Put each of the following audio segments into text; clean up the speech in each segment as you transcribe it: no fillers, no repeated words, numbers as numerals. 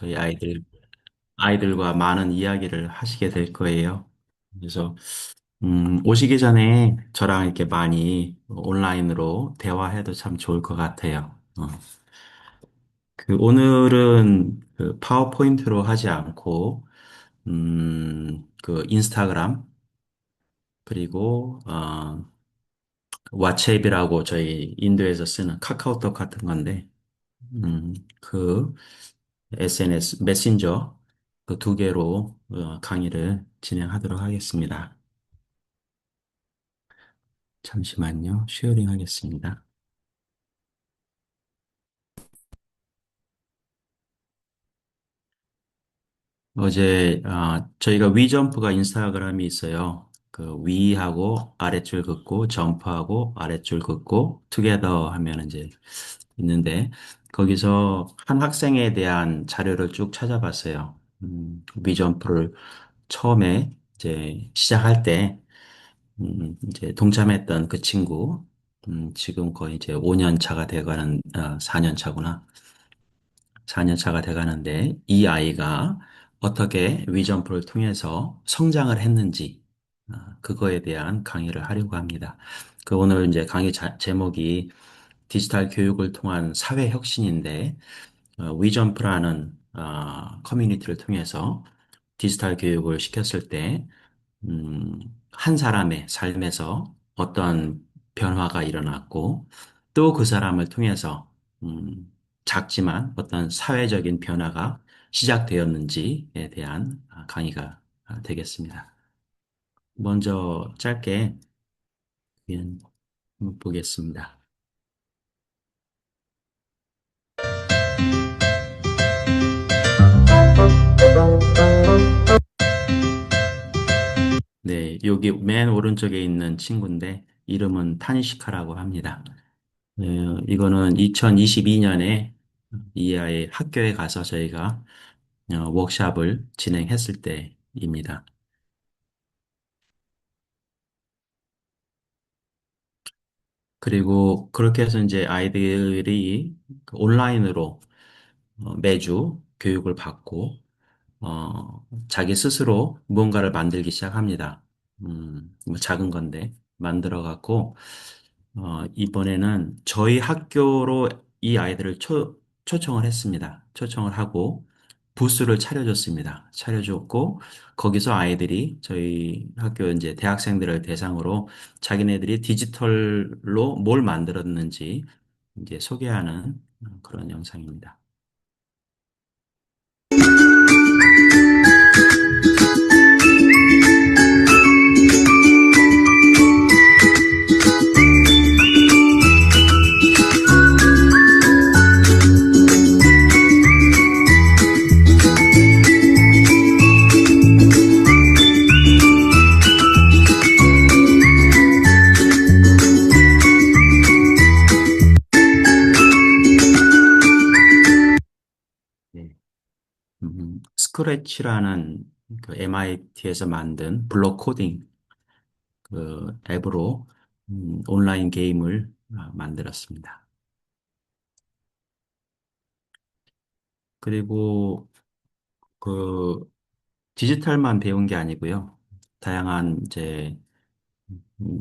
저희 아이들과 많은 이야기를 하시게 될 거예요. 그래서, 오시기 전에 저랑 이렇게 많이 온라인으로 대화해도 참 좋을 것 같아요. 오늘은 그 파워포인트로 하지 않고, 인스타그램, 그리고, 왓츠앱이라고 저희 인도에서 쓰는 카카오톡 같은 건데, 음, 그 SNS 메신저 그 두 개로 강의를 진행하도록 하겠습니다. 잠시만요. 쉐어링 하겠습니다. 저희가 위점프가 인스타그램이 있어요. 그 위하고 아래줄 긋고 점프하고 아래줄 긋고 투게더 하면 이제 있는데 거기서 한 학생에 대한 자료를 쭉 찾아봤어요. 위점프를 처음에 이제 시작할 때 이제 동참했던 그 친구, 지금 거의 이제 5년 차가 돼가는, 4년 차구나. 4년 차가 돼가는데, 이 아이가 어떻게 위점프를 통해서 성장을 했는지, 그거에 대한 강의를 하려고 합니다. 오늘 이제 강의 제목이 디지털 교육을 통한 사회 혁신인데, 위점프라는, 커뮤니티를 통해서 디지털 교육을 시켰을 때, 한 사람의 삶에서 어떤 변화가 일어났고, 또 그 사람을 통해서, 작지만 어떤 사회적인 변화가 시작되었는지에 대한 강의가 되겠습니다. 먼저 짧게 한번 보겠습니다. 네, 여기 맨 오른쪽에 있는 친구인데, 이름은 타니시카라고 합니다. 이거는 2022년에 이 아이 학교에 가서 저희가 워크샵을 진행했을 때입니다. 그리고 그렇게 해서 이제 아이들이 그 온라인으로 매주 교육을 받고, 자기 스스로 무언가를 만들기 시작합니다. 뭐 작은 건데, 만들어 갖고, 이번에는 저희 학교로 이 아이들을 초청을 했습니다. 초청을 하고 부스를 차려줬습니다. 차려줬고 거기서 아이들이 저희 학교 이제 대학생들을 대상으로 자기네들이 디지털로 뭘 만들었는지 이제 소개하는 그런 영상입니다. 네. 스크래치라는 그 MIT에서 만든 블록 코딩 그 앱으로 온라인 게임을 만들었습니다. 그리고 그 디지털만 배운 게 아니고요. 다양한 이제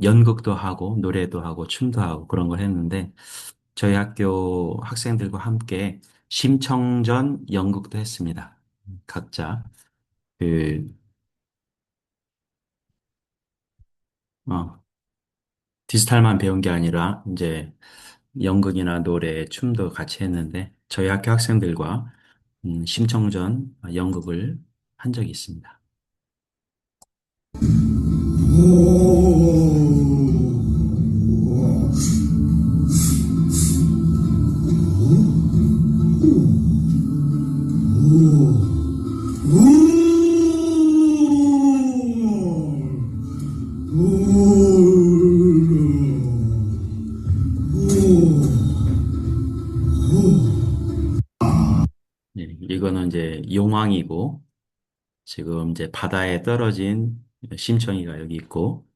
연극도 하고 노래도 하고 춤도 하고 그런 걸 했는데 저희 학교 학생들과 함께 심청전 연극도 했습니다. 각자 그 어, 디지털만 배운 게 아니라 이제 연극이나 노래, 춤도 같이 했는데 저희 학교 학생들과 심청전 연극을 한 적이 있습니다. 네, 이거는 이제 용왕이고 지금 이제 바다에 떨어진 심청이가 여기 있고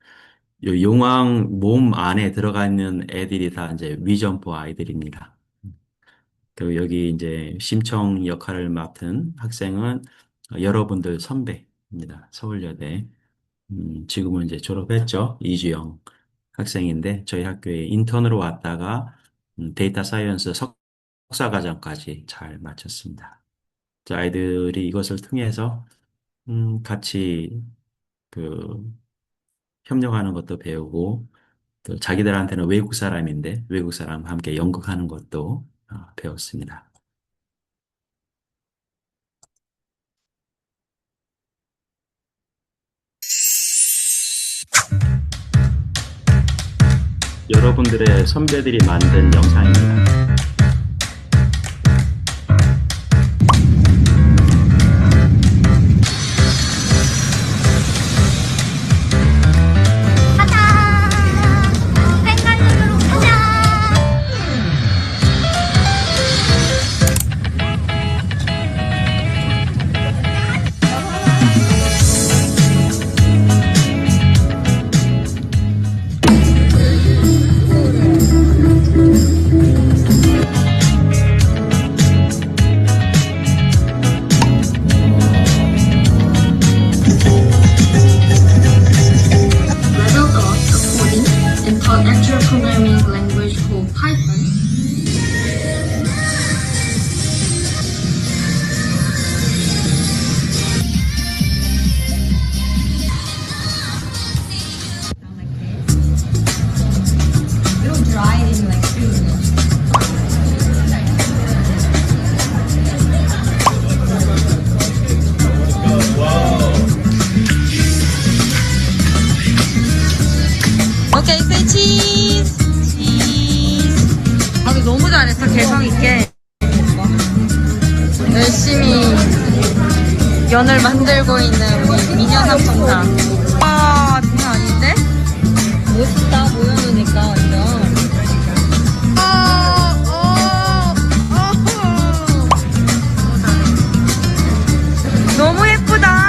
요 용왕 몸 안에 들어가 있는 애들이 다 이제 위점포 아이들입니다. 그 여기 이제 심청 역할을 맡은 학생은 여러분들 선배입니다. 서울여대. 지금은 이제 졸업했죠. 이주영 학생인데 저희 학교에 인턴으로 왔다가 데이터 사이언스 석사 과정까지 잘 마쳤습니다. 자, 아이들이 이것을 통해서 같이 그 협력하는 것도 배우고 또 자기들한테는 외국 사람인데 외국 사람과 함께 연극하는 것도 배웠습니다. 여러분들의 선배들이 만든 영상입니다. 가자! 뱅갈로로 가자! Leveled up a coding and taught actual programming language called Python. It'll dry in like 3 minutes. 오케이, say cheese. 치즈. 아니, 너무 잘했어, 개성있게. 열심히 연을 만들고 있는 우리 미녀 삼총사. 와, 장난 아닌데? 멋있다, 보여놓으니까, 완전. 너무 예쁘다.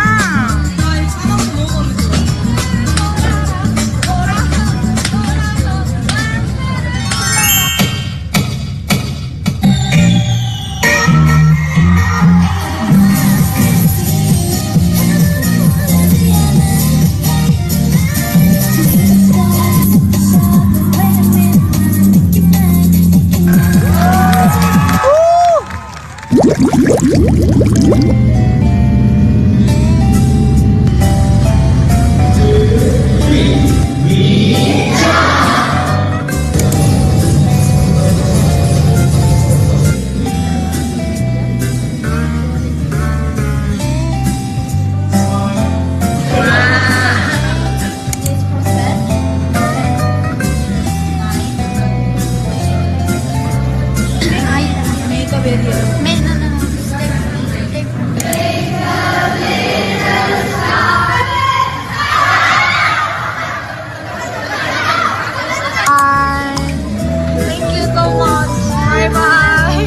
Thank you so much. Bye bye.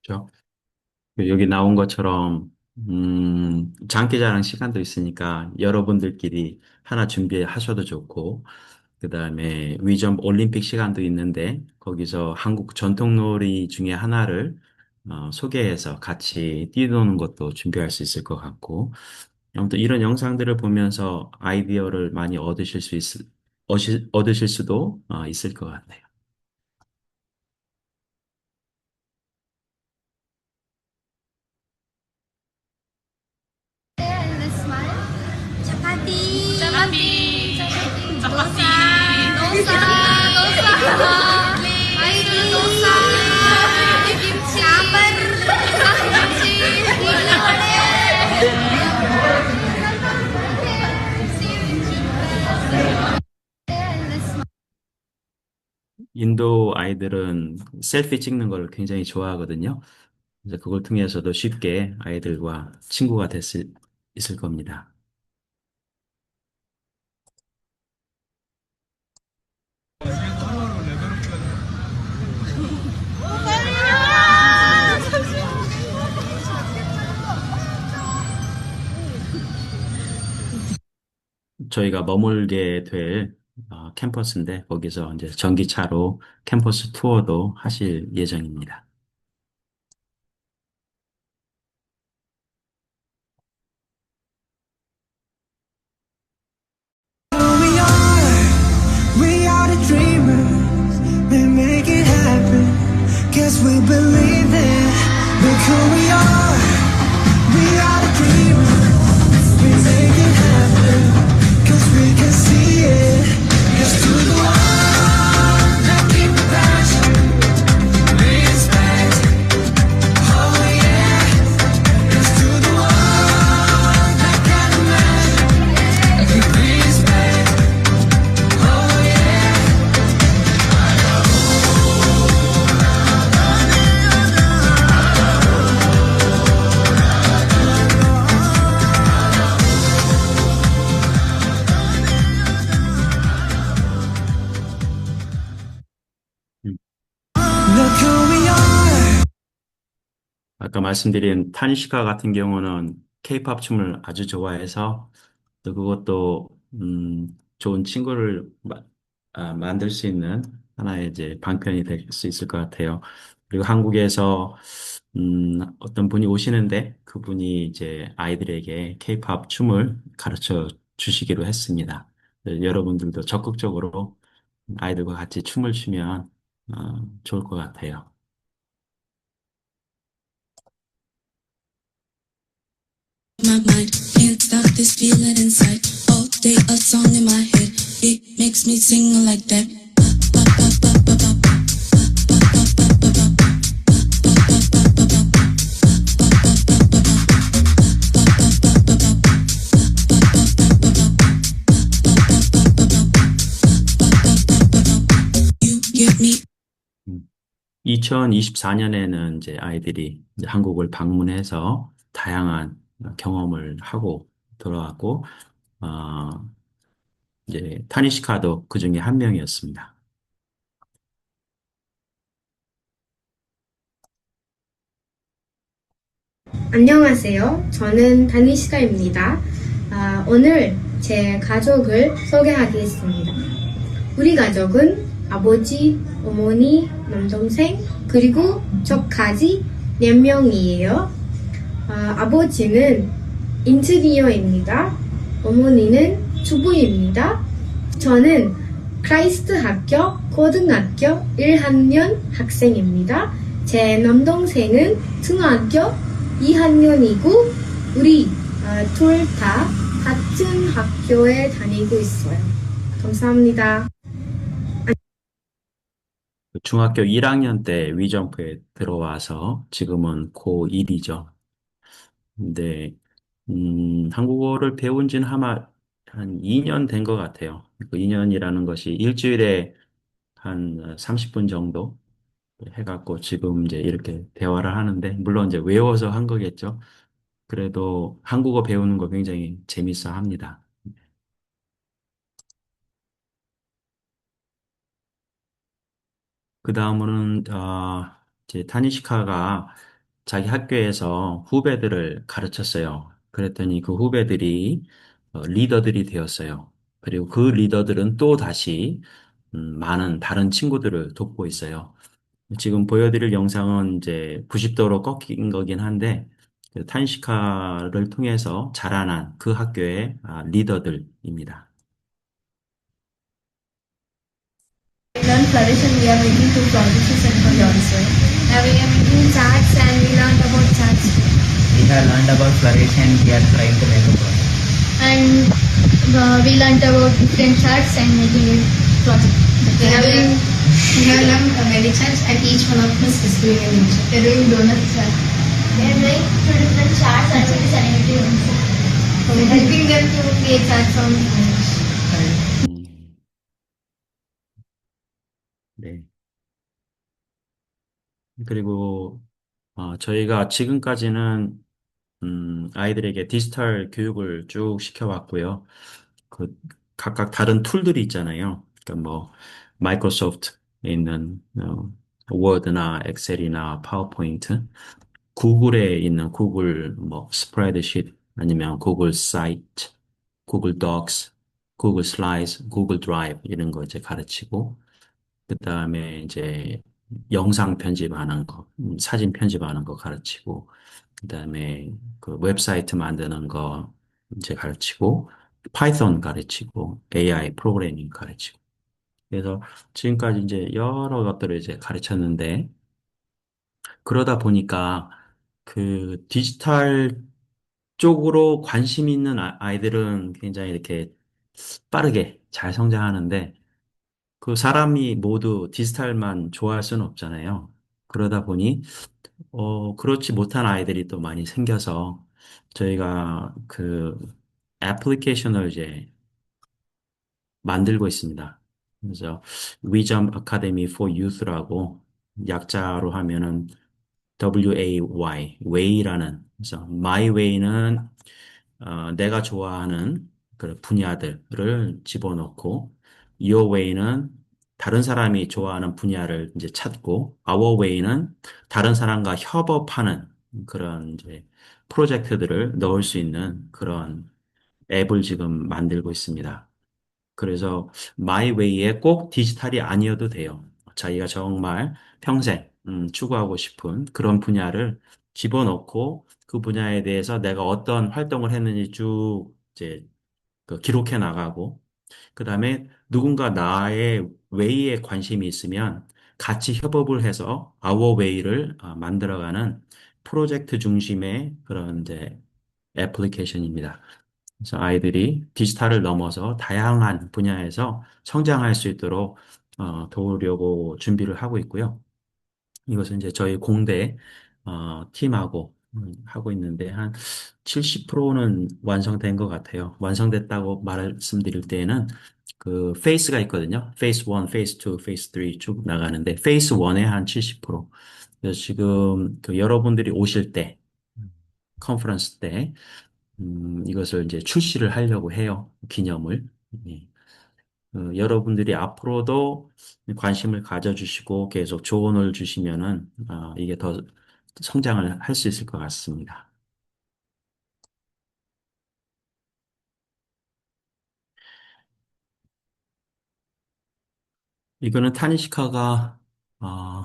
그렇죠? 여기 나온 것처럼 장기자랑 시간도 있으니까 여러분들끼리 하나 준비하셔도 좋고 그다음에 위점 올림픽 시간도 있는데 거기서 한국 전통놀이 중에 하나를 소개해서 같이 뛰노는 것도 준비할 수 있을 것 같고 아무튼 이런 영상들을 보면서 아이디어를 많이 얻으실 수도 있을 것 같아요. Chapati. Chapati. Dosa. Dosa. Dosa. Idol dosa. Kimchi. Sambar. Kimchi. 인도 아이들은 셀피 찍는 걸 굉장히 좋아하거든요. 그래서 그걸 통해서도 쉽게 아이들과 친구가 있을 겁니다. 저희가 머물게 될 캠퍼스인데 거기서 이제 전기차로 캠퍼스 투어도 하실 예정입니다. We are the dreamers, we make it happen. Guess we believe it. Look who we are. We are the dreamers, we make it happen. 'Cause we can see it. Yes to the one that keep the passion. Respect. Oh yeah. Yes to the one that can imagine. Respect. Oh yeah. 음, Look who we are. 아까 말씀드린 타니시카 같은 경우는 케이팝 춤을 아주 좋아해서 또 그것도 좋은 친구를 만들 수 있는 하나의 이제 방편이 될 수 있을 것 같아요. 그리고 한국에서 어떤 분이 오시는데 그분이 이제 아이들에게 케이팝 춤을 가르쳐 주시기로 했습니다. 여러분들도 적극적으로 아이들과 같이 춤을 추면 좋을 것 같아요. My mind can't stop this feeling inside. All day a song in my head. It makes me sing like that. You give me 2024년에는 이제 아이들이 이제 한국을 방문해서 다양한 경험을 하고 돌아왔고, 어, 이제 타니시카도 그 중에 한 명이었습니다. 안녕하세요. 저는 다니시카입니다. 오늘 제 가족을 소개하겠습니다. 우리 가족은 아버지, 어머니, 남동생, 그리고 저까지 4명이에요. 아버지는 인지니어입니다. 어머니는 주부입니다. 저는 크라이스트 학교 고등학교 1학년 학생입니다. 제 남동생은 중학교 2학년이고 우리 둘 다 같은 학교에 다니고 있어요. 감사합니다. 중학교 1학년 때 위점프에 들어와서 지금은 고1이죠. 근데, 한국어를 배운 지는 아마 한 2년 된 것 같아요. 그 2년이라는 것이 일주일에 한 30분 정도 해갖고 지금 이제 이렇게 대화를 하는데, 물론 이제 외워서 한 거겠죠. 그래도 한국어 배우는 거 굉장히 재밌어 합니다. 그 다음으로는, 이제 타니시카가 자기 학교에서 후배들을 가르쳤어요. 그랬더니 그 후배들이 리더들이 되었어요. 그리고 그 리더들은 또 다시 많은 다른 친구들을 돕고 있어요. 지금 보여드릴 영상은 이제 90도로 꺾인 거긴 한데, 그 타니시카를 통해서 자라난 그 학교의 리더들입니다. Learn Flourish and we are making two projects to send for Johnson. We are making charts and we learned about charts. We have learned about Flourish and we are trying to make a project. And we learned about different charts and making it project. We have learned many charts and each one of us is doing a new chart. We are doing donut chart. We are doing two different charts and we are sending it to you. So we are helping them to create charts on English. 음, 네. 그리고 저희가 지금까지는 아이들에게 디지털 교육을 쭉 시켜왔고요. 그 각각 다른 툴들이 있잖아요. 그러니까 뭐 마이크로소프트에 있는 워드나 엑셀이나 파워포인트, 구글에 있는 구글 뭐 스프레드शी트 아니면 구글 사이트, 구글 독스 구글 슬라이드, 구글 드라이브 이런 거 이제 가르치고, 그 다음에 이제 영상 편집하는 거, 사진 편집하는 거 가르치고, 그 다음에 그 웹사이트 만드는 거 이제 가르치고, 파이썬 가르치고, AI 프로그래밍 가르치고. 그래서 지금까지 이제 여러 것들을 이제 가르쳤는데, 그러다 보니까 그 디지털 쪽으로 관심 있는 아이들은 굉장히 이렇게 빠르게 잘 성장하는데, 그 사람이 모두 디지털만 좋아할 수는 없잖아요. 그러다 보니, 그렇지 못한 아이들이 또 많이 생겨서 저희가 그 애플리케이션을 이제 만들고 있습니다. 그래서 Wisdom Academy for Youth라고 약자로 하면은 WAY, Way라는, 그래서 My Way는 내가 좋아하는 그 분야들을 집어넣고, Your Way는 다른 사람이 좋아하는 분야를 이제 찾고, Our Way는 다른 사람과 협업하는 그런 이제 프로젝트들을 넣을 수 있는 그런 앱을 지금 만들고 있습니다. 그래서 마이웨이에 꼭 디지털이 아니어도 돼요. 자기가 정말 평생 추구하고 싶은 그런 분야를 집어넣고 그 분야에 대해서 내가 어떤 활동을 했는지 쭉 이제 그 기록해 나가고, 그다음에 누군가 나의 웨이에 관심이 있으면 같이 협업을 해서 아워 웨이를 만들어가는 프로젝트 중심의 그런 이제 애플리케이션입니다. 그래서 아이들이 디지털을 넘어서 다양한 분야에서 성장할 수 있도록 도우려고 준비를 하고 있고요. 이것은 이제 저희 공대 팀하고 하고 있는데 한 70%는 완성된 것 같아요. 완성됐다고 말씀드릴 때에는 그 페이스가 있거든요. 페이스 1, 페이스 2, 페이스 3 쭉 나가는데 페이스 1에 한 70%. 그래서 지금 그 여러분들이 오실 때 컨퍼런스 때 이것을 이제 출시를 하려고 해요. 기념을. 예. 여러분들이 앞으로도 관심을 가져주시고 계속 조언을 주시면은, 이게 더 성장을 할 수 있을 것 같습니다. 이거는 타니시카가, 어,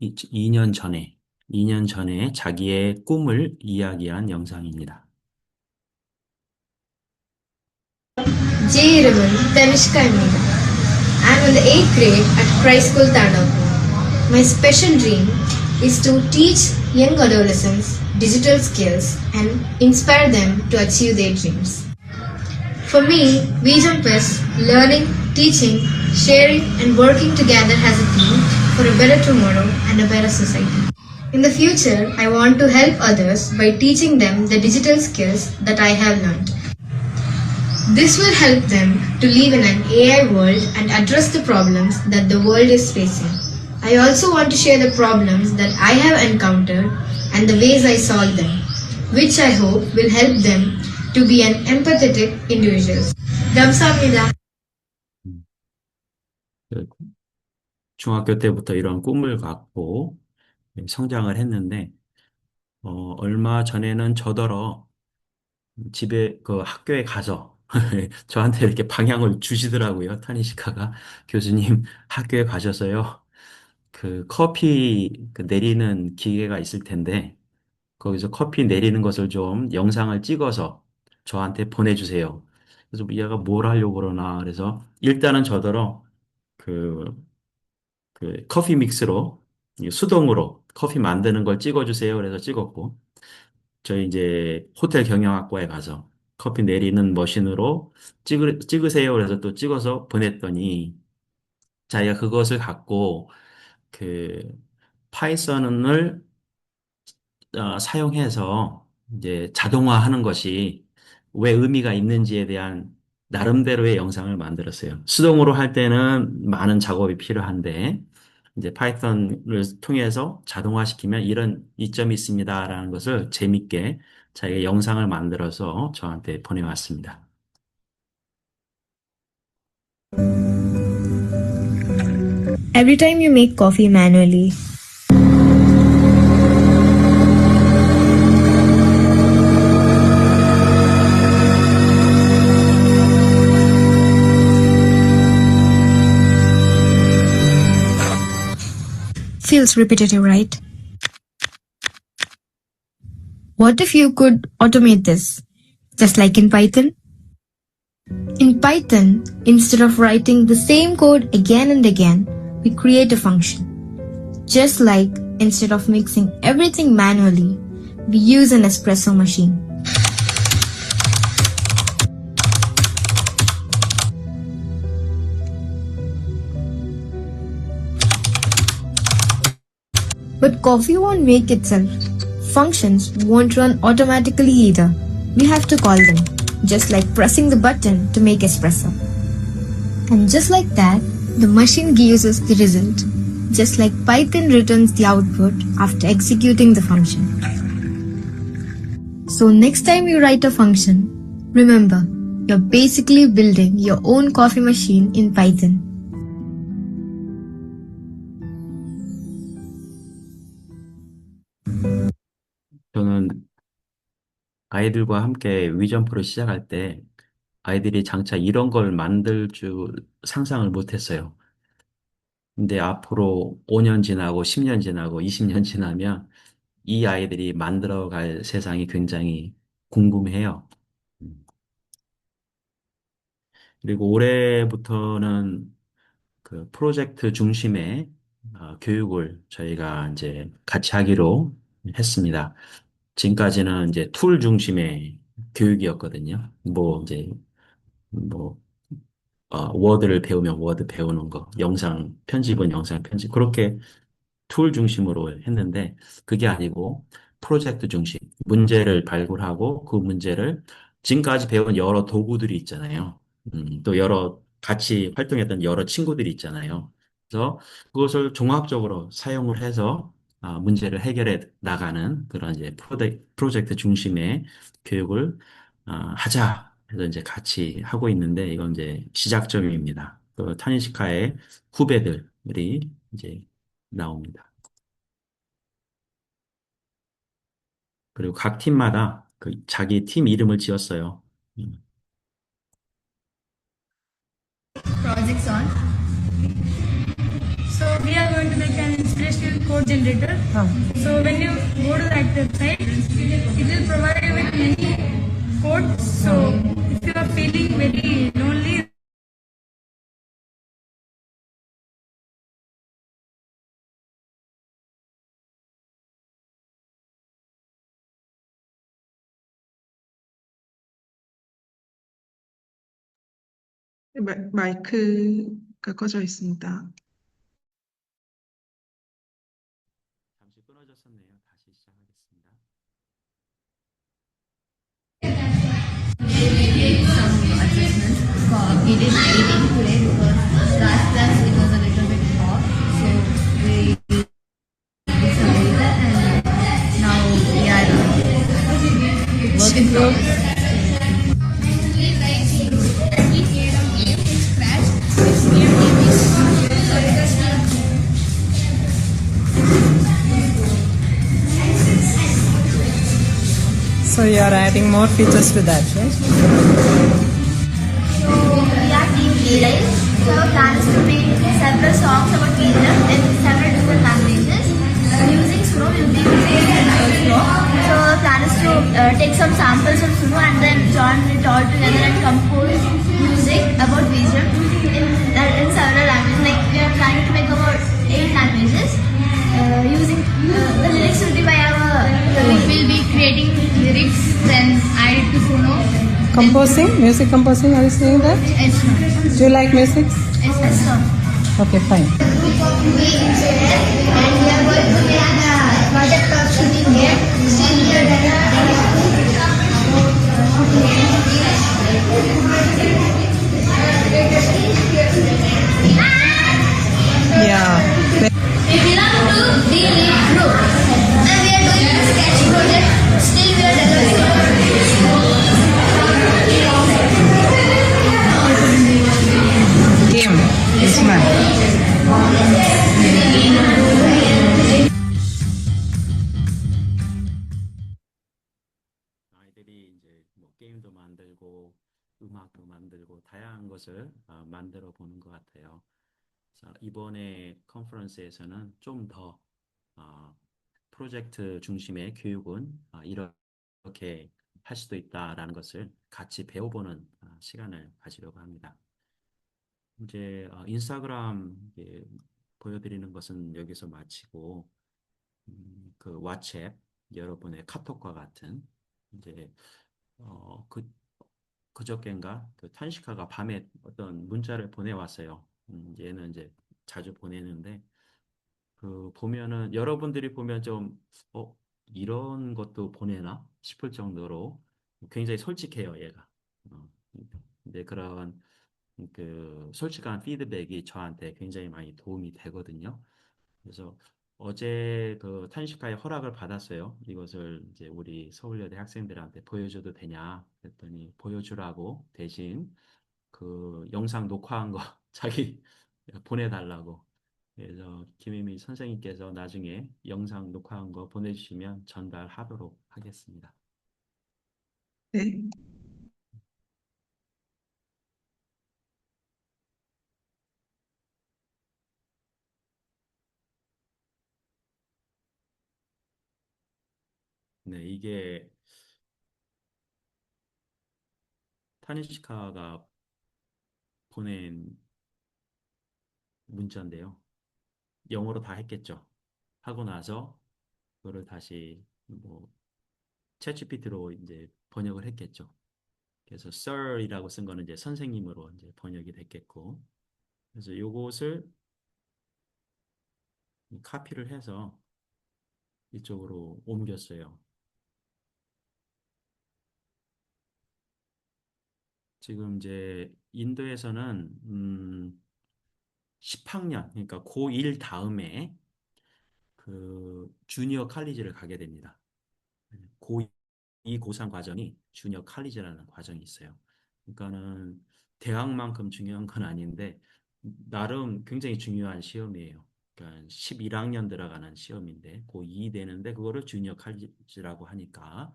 2년 전에, 2년 전에 자기의 꿈을 이야기한 영상입니다. 제 이름은 Tanishka입니다. I'm in the 8th grade at Christ School Tadapur. My special dream is to teach young adolescents digital skills and inspire them to achieve their dreams. For me, VJump is learning, teaching, sharing and working together as a team for a better tomorrow and a better society. In the future, I want to help others by teaching them the digital skills that I have learned. This will help them to live in an AI world and address the problems that the world is facing. I also want to share the problems that I have encountered and the ways I solve them, which I hope will help them to be an empathetic individuals. 감사합니다. 그 중학교 때부터 이런 꿈을 갖고 성장을 했는데, 얼마 전에는 저더러 집에, 그 학교에 가서 저한테 이렇게 방향을 주시더라고요. 타니시카가 교수님 학교에 가셔서요. 그 커피 그 내리는 기계가 있을 텐데 거기서 커피 내리는 것을 좀 영상을 찍어서 저한테 보내주세요. 그래서 얘가 뭘 하려고 그러나 그래서 일단은 저더러 그, 그 커피 믹스로 수동으로 커피 만드는 걸 찍어주세요. 그래서 찍었고 저희 이제 호텔 경영학과에 가서 커피 내리는 머신으로 찍으세요. 그래서 또 찍어서 보냈더니 자기가 그것을 갖고 그 파이썬을 사용해서 이제 자동화하는 것이 왜 의미가 있는지에 대한 나름대로의 영상을 만들었어요. 수동으로 할 때는 많은 작업이 필요한데 이제 파이썬을 통해서 자동화시키면 이런 이점이 있습니다라는 것을 재밌게 자기가 영상을 만들어서 저한테 보내왔습니다. Every time you make coffee manually, feels repetitive, right? What if you could automate this? Just like in Python? In Python, instead of writing the same code again and again, we create a function. Just like instead of mixing everything manually, we use an espresso machine. But coffee won't make itself. Functions won't run automatically either. We have to call them, just like pressing the button to make espresso. And just like that, the machine gives us the result, just like Python returns the output after executing the function. So next time you write a function, remember, you're basically building your own coffee machine in Python. 저는 아이들과 함께 위점프를 시작할 때 아이들이 장차 이런 걸 만들 줄 상상을 못 했어요. 근데 앞으로 5년 지나고 10년 지나고 20년 지나면 이 아이들이 만들어갈 세상이 굉장히 궁금해요. 음. 그리고 올해부터는 그 프로젝트 중심의 교육을 저희가 이제 같이 하기로 했습니다. 지금까지는 이제 툴 중심의 교육이었거든요. 뭐 이제 뭐 워드를 배우면 워드 배우는 거, 영상 편집은 영상 편집 그렇게 툴 중심으로 했는데 그게 아니고 프로젝트 중심, 문제를 발굴하고 그 문제를 지금까지 배운 여러 도구들이 있잖아요. 또 여러 같이 활동했던 여러 친구들이 있잖아요. 그래서 그것을 종합적으로 사용을 해서 문제를 해결해 나가는 그런 이제 프로젝트 중심의 교육을 하자 해서 이제 같이 하고 있는데 이건 이제 시작점입니다. 또 타니시카의 후배들이 이제 나옵니다. 그리고 각 팀마다 그 자기 팀 이름을 지었어요. 음. Projects on. So we are going to make an inspirational code generator. So when you go to that website, it will provide you with many codes. So if you are feeling very lonely, 마이크가 꺼져 있습니다. 잠시 끊어졌었네요. 다시 시작하겠습니다. We did editing today because last class it was a little bit hot. So we did some editor and now we are work in progress. So you are adding more features to that, right? So we are team Eli. So our plan is to make several songs about Vizag in several different languages. Using Suno, we will be using Suno. So our plan is to take some samples from Suno and then join it all together and compose music about Vizag in several languages. Like we are planning to make about 8 languages. Using the lyrics will be by our. We will be creating lyrics, then add it to Suno. Composing, music composing, are you saying that? It's not. Do you like music? It's not. Okay, fine. We engineer and we are going to make a project of shooting here. Yeah. We belong to the lead group and we are doing a sketch project. Still we are developing. Game. This one. 아이들이 이제 뭐 게임도 만들고 음악도 만들고 다양한 것을 만들어 보는 것 같아요. 그래서 이번에 컨퍼런스에서는 좀 더 프로젝트 중심의 교육은 이렇게 할 수도 있다라는 것을 같이 배워보는 시간을 가지려고 합니다. 이제 인스타그램 보여드리는 것은 여기서 마치고 그 왓츠앱 여러분의 카톡과 같은 이제 그 그저께인가 그 탄시카가 밤에 어떤 문자를 보내왔어요. 얘는 이제 자주 보내는데 그 보면은 여러분들이 보면 좀 어, 이런 것도 보내나 싶을 정도로 굉장히 솔직해요, 얘가. 어, 근데 그런 그 솔직한 피드백이 저한테 굉장히 많이 도움이 되거든요. 그래서 어제 그 탄시카의 허락을 받았어요. 이것을 이제 우리 서울여대 학생들한테 보여줘도 되냐? 그랬더니 보여주라고 대신 그 영상 녹화한 거 자기 보내달라고. 그래서 김혜미 선생님께서 나중에 영상 녹화한 거 보내주시면 전달하도록 하겠습니다. 네. 네, 이게 타니시카가 보낸 문자인데요. 영어로 다 했겠죠. 하고 나서 그거를 다시 뭐 챗GPT로 이제 번역을 했겠죠. 그래서 sir이라고 쓴 거는 이제 선생님으로 이제 번역이 됐겠고. 그래서 요것을 카피를 해서 이쪽으로 옮겼어요. 지금 이제 인도에서는 10학년, 그러니까 고1 다음에 그 주니어 칼리지를 가게 됩니다. 고2, 고3 과정이 주니어 칼리지라는 과정이 있어요. 그러니까는 대학만큼 중요한 건 아닌데 나름 굉장히 중요한 시험이에요. 그러니까 11학년 들어가는 시험인데 고2 되는데 그거를 주니어 칼리지라고 하니까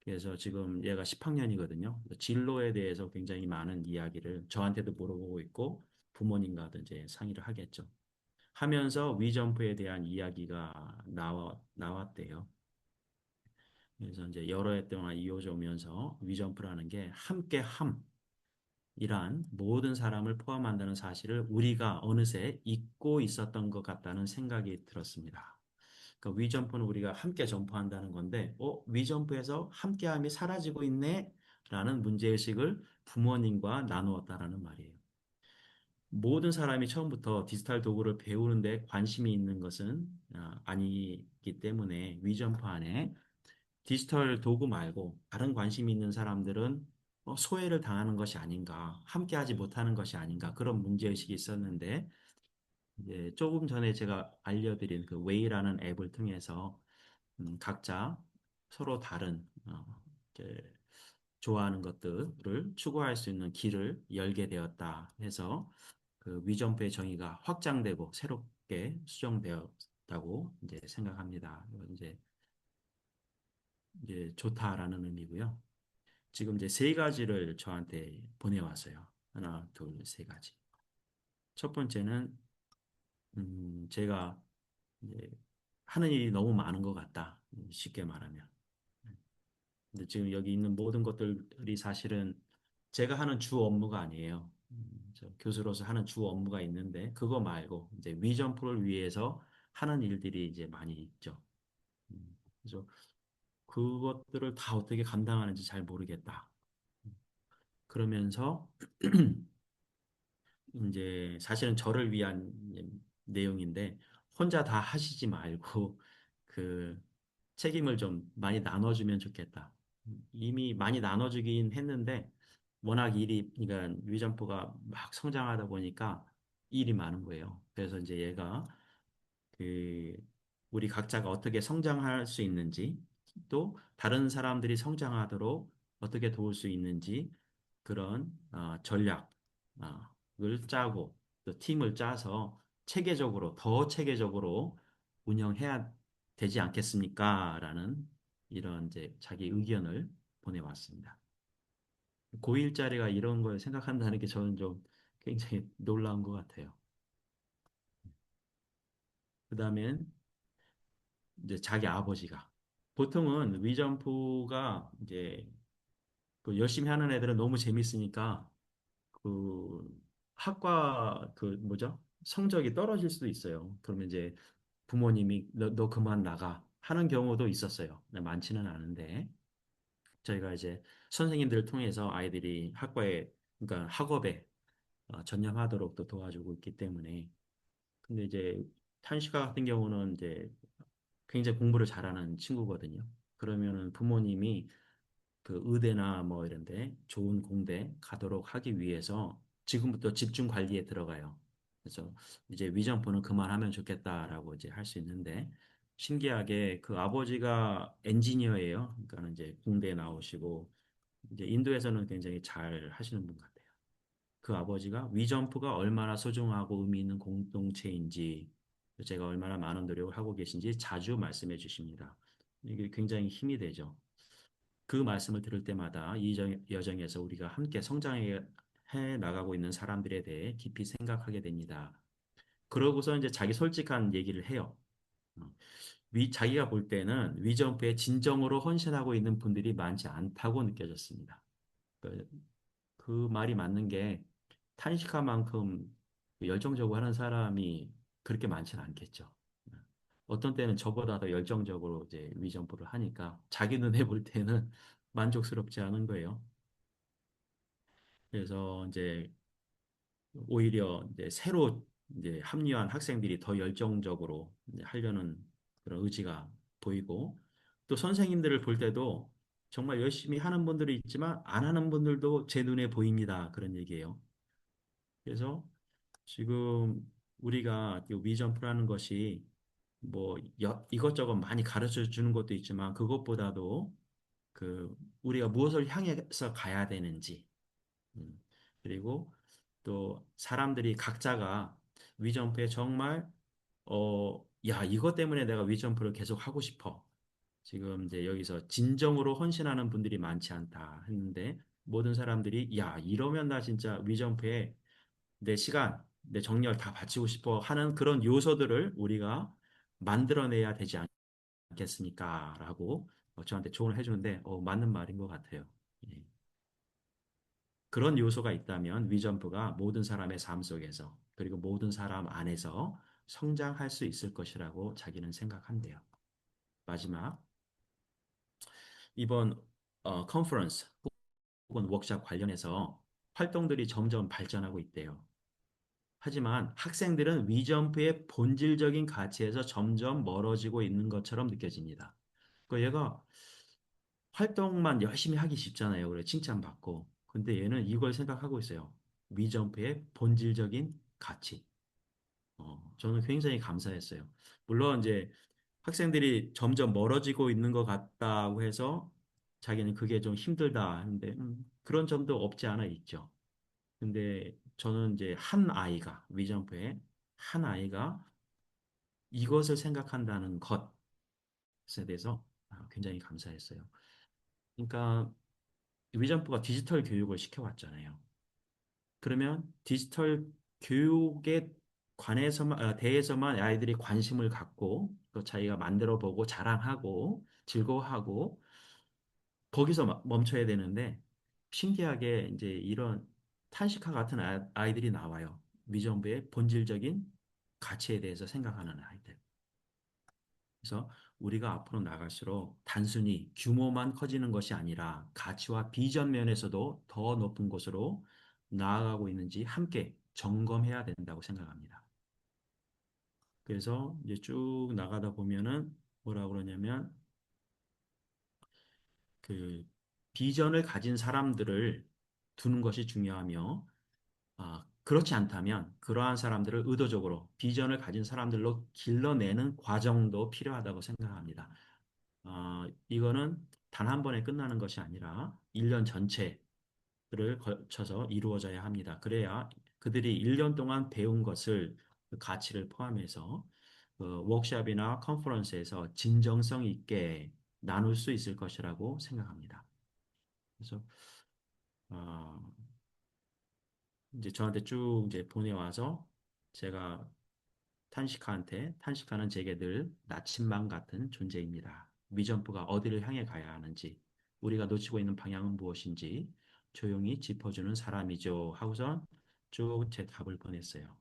그래서 지금 얘가 10학년이거든요. 진로에 대해서 굉장히 많은 이야기를 저한테도 물어보고 있고 부모님과도 이제 상의를 하겠죠. 하면서 위점프에 대한 이야기가 나왔대요. 그래서 이제 여러 해 동안 이어져 오면서 위점프라는 게 함께 함이란 모든 사람을 포함한다는 사실을 우리가 어느새 잊고 있었던 것 같다는 생각이 들었습니다. 그러니까 위점프는 우리가 함께 점프한다는 건데, 위점프에서 함께함이 사라지고 있네? 라는 문제의식을 부모님과 나누었다라는 말이에요. 모든 사람이 처음부터 디지털 도구를 배우는데 관심이 있는 것은 아니기 때문에 위점프 안에 디지털 도구 말고 다른 관심이 있는 사람들은 소외를 당하는 것이 아닌가, 함께하지 못하는 것이 아닌가 그런 문제의식이 있었는데 이제 조금 전에 제가 알려드린 그 웨이라는 앱을 통해서 각자 서로 다른 이제 좋아하는 것들을 추구할 수 있는 길을 열게 되었다 해서 그 위점프의 정의가 확장되고 새롭게 수정되었다고 이제 생각합니다. 이건 이제 좋다라는 의미고요. 지금 이제 세 가지를 저한테 보내왔어요. 하나, 둘, 세 가지. 첫 번째는 제가 이제 하는 일이 너무 많은 것 같다. 쉽게 말하면. 근데 지금 여기 있는 모든 것들이 사실은 제가 하는 주 업무가 아니에요. 저 교수로서 하는 주 업무가 있는데 그거 말고 이제 위점프를 위해서 하는 일들이 이제 많이 있죠. 그래서 그것들을 다 어떻게 감당하는지 잘 모르겠다. 그러면서 이제 사실은 저를 위한 내용인데 혼자 다 하시지 말고 그 책임을 좀 많이 나눠주면 좋겠다. 이미 많이 나눠주긴 했는데 워낙 일이 그러니까 위점포가 막 성장하다 보니까 일이 많은 거예요. 그래서 이제 얘가 그 우리 각자가 어떻게 성장할 수 있는지 또 다른 사람들이 성장하도록 어떻게 도울 수 있는지 그런 전략을 짜고 또 팀을 짜서 체계적으로 더 체계적으로 운영해야 되지 않겠습니까? 라는 이런 이제 자기 의견을 보내왔습니다. 고1짜리가 이런 걸 생각한다는 게 저는 좀 굉장히 놀라운 것 같아요. 그다음엔 이제 자기 아버지가 보통은 위점프가 이제 그 열심히 하는 애들은 너무 재밌으니까 그 학과 그 뭐죠? 성적이 떨어질 수도 있어요. 그러면 이제 부모님이 너 그만 나가 하는 경우도 있었어요. 네, 많지는 않은데 저희가 이제 선생님들을 통해서 아이들이 학과에 그러니까 학업에 전념하도록 또 도와주고 있기 때문에 근데 이제 탄시가 같은 경우는 이제 굉장히 공부를 잘하는 친구거든요. 그러면은 부모님이 그 의대나 뭐 이런데 좋은 공대 가도록 하기 위해서 지금부터 집중 관리에 들어가요. 그래서 이제 위점포는 그만하면 좋겠다라고 이제 할 수 있는데 신기하게 그 아버지가 엔지니어예요. 그러니까 이제 공대에 나오시고 이제 인도에서는 굉장히 잘 하시는 분 같아요. 그 아버지가 위점프가 얼마나 소중하고 의미 있는 공동체인지 제가 얼마나 많은 노력을 하고 계신지 자주 말씀해 주십니다. 이게 굉장히 힘이 되죠. 그 말씀을 들을 때마다 이 여정에서 우리가 함께 성장해 나가고 있는 사람들에 대해 깊이 생각하게 됩니다. 그러고서 이제 자기 솔직한 얘기를 해요. 어, 자기가 볼 때는 위점프에 진정으로 헌신하고 있는 분들이 많지 않다고 느껴졌습니다. 그, 그 말이 맞는 게 탄식화만큼 열정적으로 하는 사람이 그렇게 많지는 않겠죠. 어떤 때는 저보다 더 열정적으로 이제 위점프를 하니까 자기 눈에 볼 때는 만족스럽지 않은 거예요. 그래서 이제 오히려 이제 새로 이제 합류한 학생들이 더 열정적으로 이제 하려는 그런 의지가 보이고 또 선생님들을 볼 때도 정말 열심히 하는 분들이 있지만 안 하는 분들도 제 눈에 보입니다. 그런 얘기예요. 그래서 지금 우리가 이 위점프라는 것이 뭐 이것저것 많이 가르쳐 주는 것도 있지만 그것보다도 그 우리가 무엇을 향해서 가야 되는지 음, 그리고 또 사람들이 각자가 위점프에 정말 야 이것 때문에 내가 위점프를 계속 하고 싶어. 지금 이제 여기서 진정으로 헌신하는 분들이 많지 않다 했는데 모든 사람들이 야 이러면 나 진짜 위점프에 내 시간, 내 정열 다 바치고 싶어 하는 그런 요소들을 우리가 만들어내야 되지 않겠습니까? 라고 저한테 조언을 해주는데 맞는 말인 것 같아요. 예. 그런 요소가 있다면 위점프가 모든 사람의 삶 속에서 그리고 모든 사람 안에서 성장할 수 있을 것이라고 자기는 생각한대요. 마지막 이번 컨퍼런스 혹은 워크숍 관련해서 활동들이 점점 발전하고 있대요. 하지만 학생들은 위점프의 본질적인 가치에서 점점 멀어지고 있는 것처럼 느껴집니다. 그 얘가 활동만 열심히 하기 쉽잖아요. 그래 칭찬받고. 근데 얘는 이걸 생각하고 있어요. 위점프의 본질적인 가치. 저는 굉장히 감사했어요. 물론 이제 학생들이 점점 멀어지고 있는 것 같다고 해서 자기는 그게 좀 힘들다 하는데 그런 점도 없지 않아 있죠. 근데 저는 이제 한 아이가 위점프에 한 아이가 이것을 생각한다는 것에 대해서 굉장히 감사했어요. 그러니까 위점프가 디지털 교육을 시켜왔잖아요. 그러면 디지털 교육에 대해서만 아이들이 관심을 갖고 또 자기가 만들어 보고 자랑하고 즐거워하고 거기서 멈춰야 되는데 신기하게 이제 이런 탄식화 같은 아이들이 나와요. 위정부의 본질적인 가치에 대해서 생각하는 아이들. 그래서 우리가 앞으로 나갈수록 단순히 규모만 커지는 것이 아니라 가치와 비전 면에서도 더 높은 곳으로 나아가고 있는지 함께 점검해야 된다고 생각합니다. 그래서 이제 쭉 나가다 보면은 뭐라고 그러냐면 그 비전을 가진 사람들을 두는 것이 중요하며 그렇지 않다면 그러한 사람들을 의도적으로 비전을 가진 사람들로 길러내는 과정도 필요하다고 생각합니다. 이거는 단 한 번에 끝나는 것이 아니라 1년 전체를 거쳐서 이루어져야 합니다. 그래야 그들이 1년 동안 배운 것을 그 가치를 포함해서 워크숍이나 컨퍼런스에서 진정성 있게 나눌 수 있을 것이라고 생각합니다. 그래서 어, 이제 저한테 쭉 이제 보내와서 제가 탄시카는 제게 늘 나침반 같은 존재입니다. 위점프가 어디를 향해 가야 하는지, 우리가 놓치고 있는 방향은 무엇인지 조용히 짚어주는 사람이죠. 하고선 쭉 제 답을 보냈어요.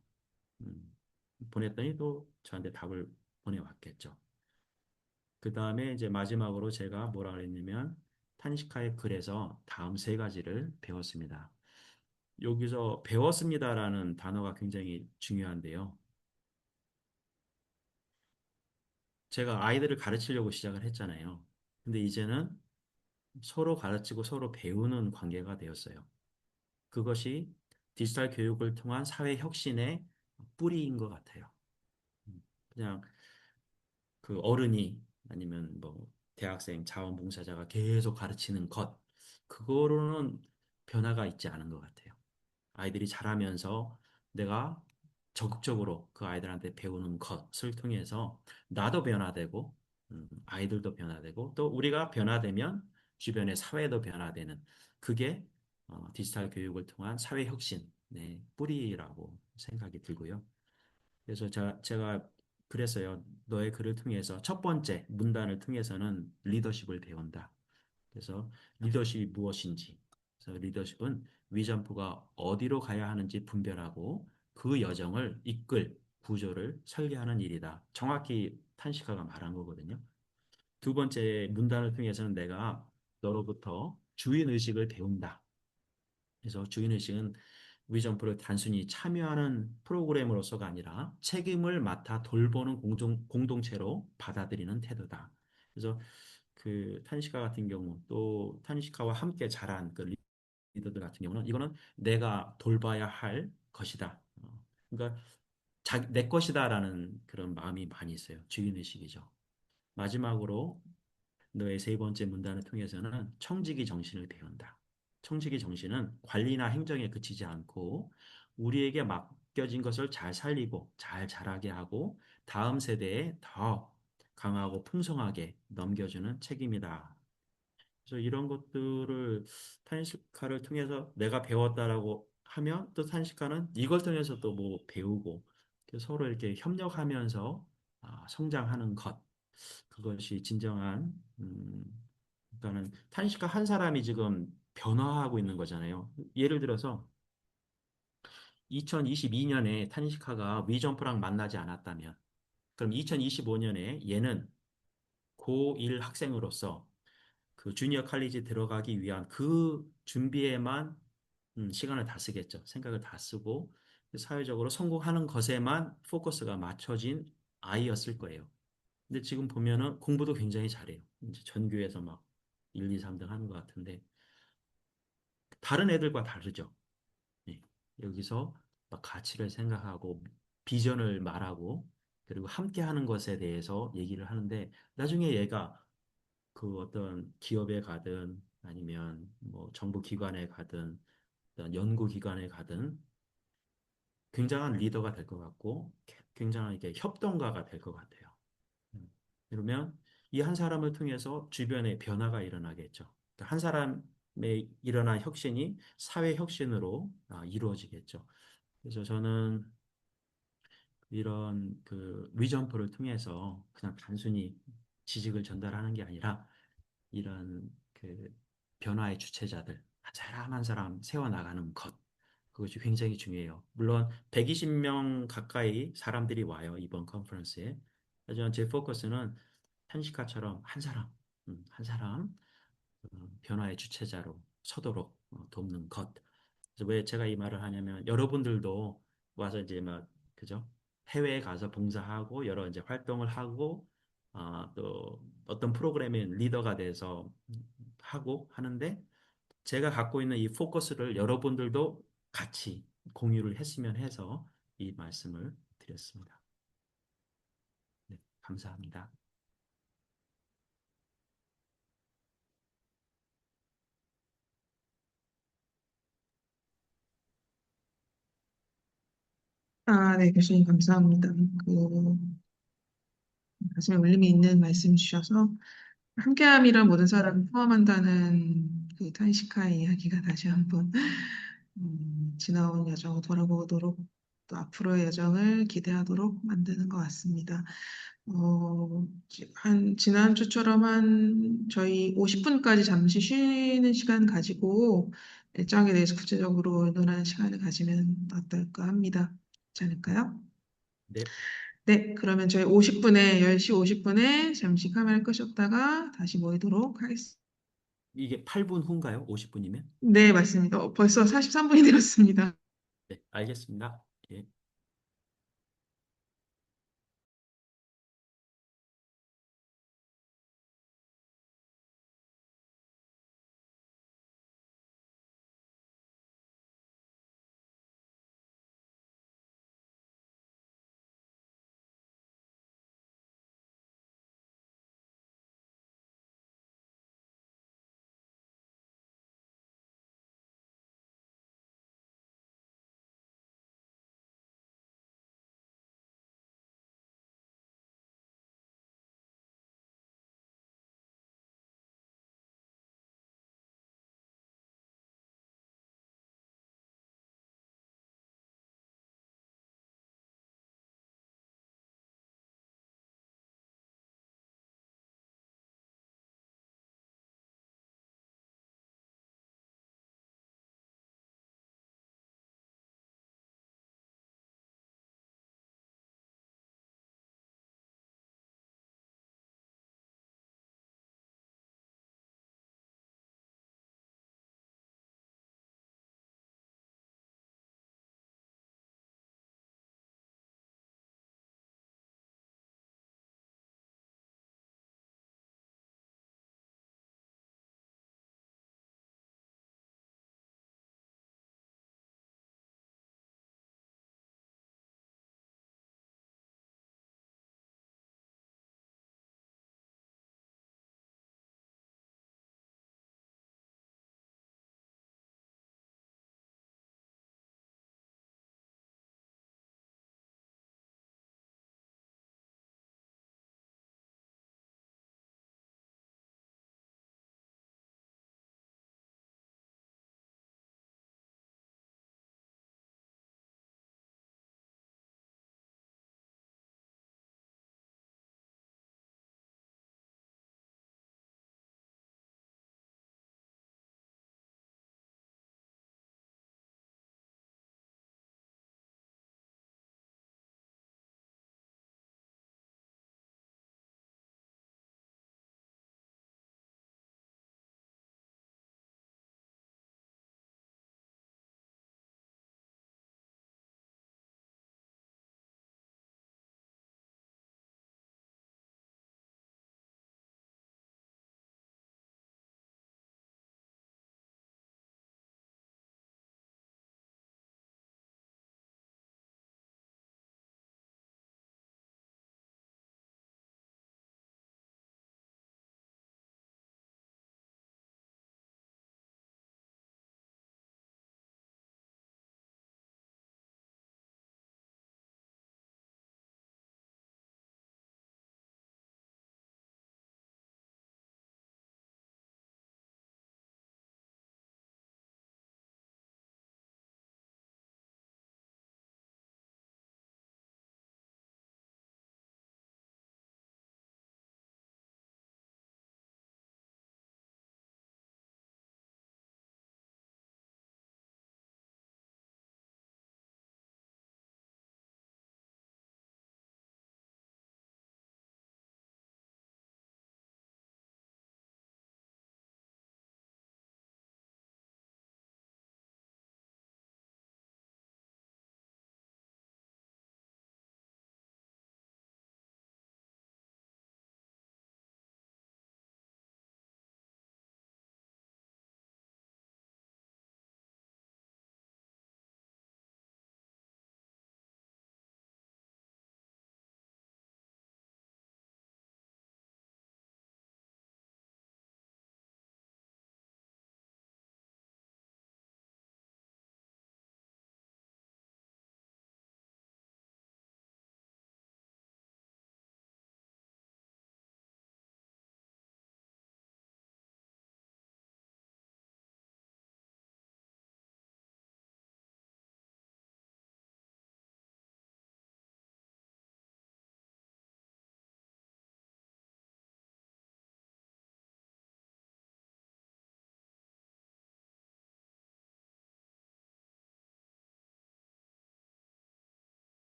음, 보냈더니 또 저한테 답을 보내왔겠죠. 그 다음에 이제 마지막으로 제가 뭐라 그랬냐면 탄시카의 글에서 다음 세 가지를 배웠습니다. 여기서 배웠습니다라는 단어가 굉장히 중요한데요. 제가 아이들을 가르치려고 시작을 했잖아요. 근데 이제는 서로 가르치고 서로 배우는 관계가 되었어요. 그것이 디지털 교육을 통한 사회 혁신의 뿌리인 것 같아요. 그냥 그 어른이 아니면 뭐 대학생, 자원봉사자가 계속 가르치는 것, 그거로는 변화가 있지 않은 것 같아요. 아이들이 자라면서 내가 적극적으로 그 아이들한테 배우는 것을 통해서 나도 변화되고, 아이들도 변화되고, 또 우리가 변화되면 주변의 사회도 변화되는 그게 디지털 교육을 통한 사회 혁신의 뿌리라고 생각이 들고요. 그래서 제가 그랬어요. 너의 글을 통해서 첫 번째 문단을 통해서는 리더십을 배운다. 그래서 리더십이 무엇인지. 그래서 리더십은 위점프가 어디로 가야 하는지 분별하고 그 여정을 이끌 구조를 설계하는 일이다. 정확히 탄시카가 말한 거거든요. 두 번째 문단을 통해서는 내가 너로부터 주인의식을 배운다. 그래서 주인의식은 위점프를 단순히 참여하는 프로그램으로서가 아니라 책임을 맡아 돌보는 공동체로 받아들이는 태도다. 그래서 그 타니시카 같은 경우 또 타니시카와 함께 자란 그 리더들 같은 경우는 이거는 내가 돌봐야 할 것이다. 그러니까 내 것이다라는 그런 마음이 많이 있어요. 주인의식이죠. 마지막으로 너의 세 번째 문단을 통해서는 청지기 정신을 배운다. 청지기 정신은 관리나 행정에 그치지 않고 우리에게 맡겨진 것을 잘 살리고 잘 자라게 하고 다음 세대에 더 강하고 풍성하게 넘겨주는 책임이다. 그래서 이런 것들을 탄식카를 통해서 내가 배웠다라고 하면 또 탄식카는 이걸 통해서 또 뭐 배우고 서로 이렇게 협력하면서 성장하는 것. 그것이 진정한 그러니까는 탄식가 한 사람이 지금 변화하고 있는 거잖아요. 예를 들어서 2022년에 탄식카가 위점프랑 만나지 않았다면 그럼 2025년에 얘는 고1 학생으로서 그 주니어 칼리지 들어가기 위한 그 준비에만 시간을 다 쓰겠죠. 생각을 다 쓰고 사회적으로 성공하는 것에만 포커스가 맞춰진 아이였을 거예요. 근데 지금 보면은 공부도 굉장히 잘해요. 이제 전교에서 막 1, 2, 3등 하는 것 같은데 다른 애들과 다르죠. 예. 여기서 막 가치를 생각하고 비전을 말하고 그리고 함께 하는 것에 대해서 얘기를 하는데 나중에 얘가 그 어떤 기업에 가든 아니면 뭐 정부 기관에 가든 어떤 연구 기관에 가든 굉장한 리더가 될 것 같고 굉장한 이게 협동가가 될 것 같아요. 음. 그러면 이 한 사람을 통해서 주변에 변화가 일어나겠죠. 그러니까 한 사람의 일어난 혁신이 사회 혁신으로 이루어지겠죠. 그래서 저는 이런 그 위점프를 통해서 그냥 단순히 지식을 전달하는 게 아니라 이런 그 변화의 주체자들 한 사람 한 사람 세워나가는 것 그것이 굉장히 중요해요. 물론 120명 가까이 사람들이 와요 이번 컨퍼런스에. 하지만 제 포커스는 탄시카처럼 한 사람 변화의 주체자로 서도록 돕는 것. 그래서 왜 제가 이 말을 하냐면 여러분들도 와서 이제 막 그죠? 해외에 가서 봉사하고 여러 이제 활동을 하고 또 어떤 프로그램의 리더가 돼서 하고 하는데 제가 갖고 있는 이 포커스를 여러분들도 같이 공유를 했으면 해서 이 말씀을 드렸습니다. 네, 감사합니다. 네, 교수님 감사합니다. 가슴에 울림이 있는 말씀 주셔서 함께함이란 모든 사람을 포함한다는 그 탄시카의 이야기가 다시 한번 지나온 여정을 돌아보도록 또 앞으로의 여정을 기대하도록 만드는 것 같습니다. 지난주처럼 저희 50분까지 잠시 쉬는 시간 가지고 일정에 대해서 구체적으로 의논하는 시간을 가지면 어떨까 합니다. 괜찮을까요 네. 네, 그러면 저희 50분에, 10시 50분에 잠시 카메라 끄셨다가 다시 모이도록 하겠습니다. 이게 8분 후인가요? 50분이면? 네, 맞습니다. 벌써 43분이 되었습니다. 네, 알겠습니다. 예.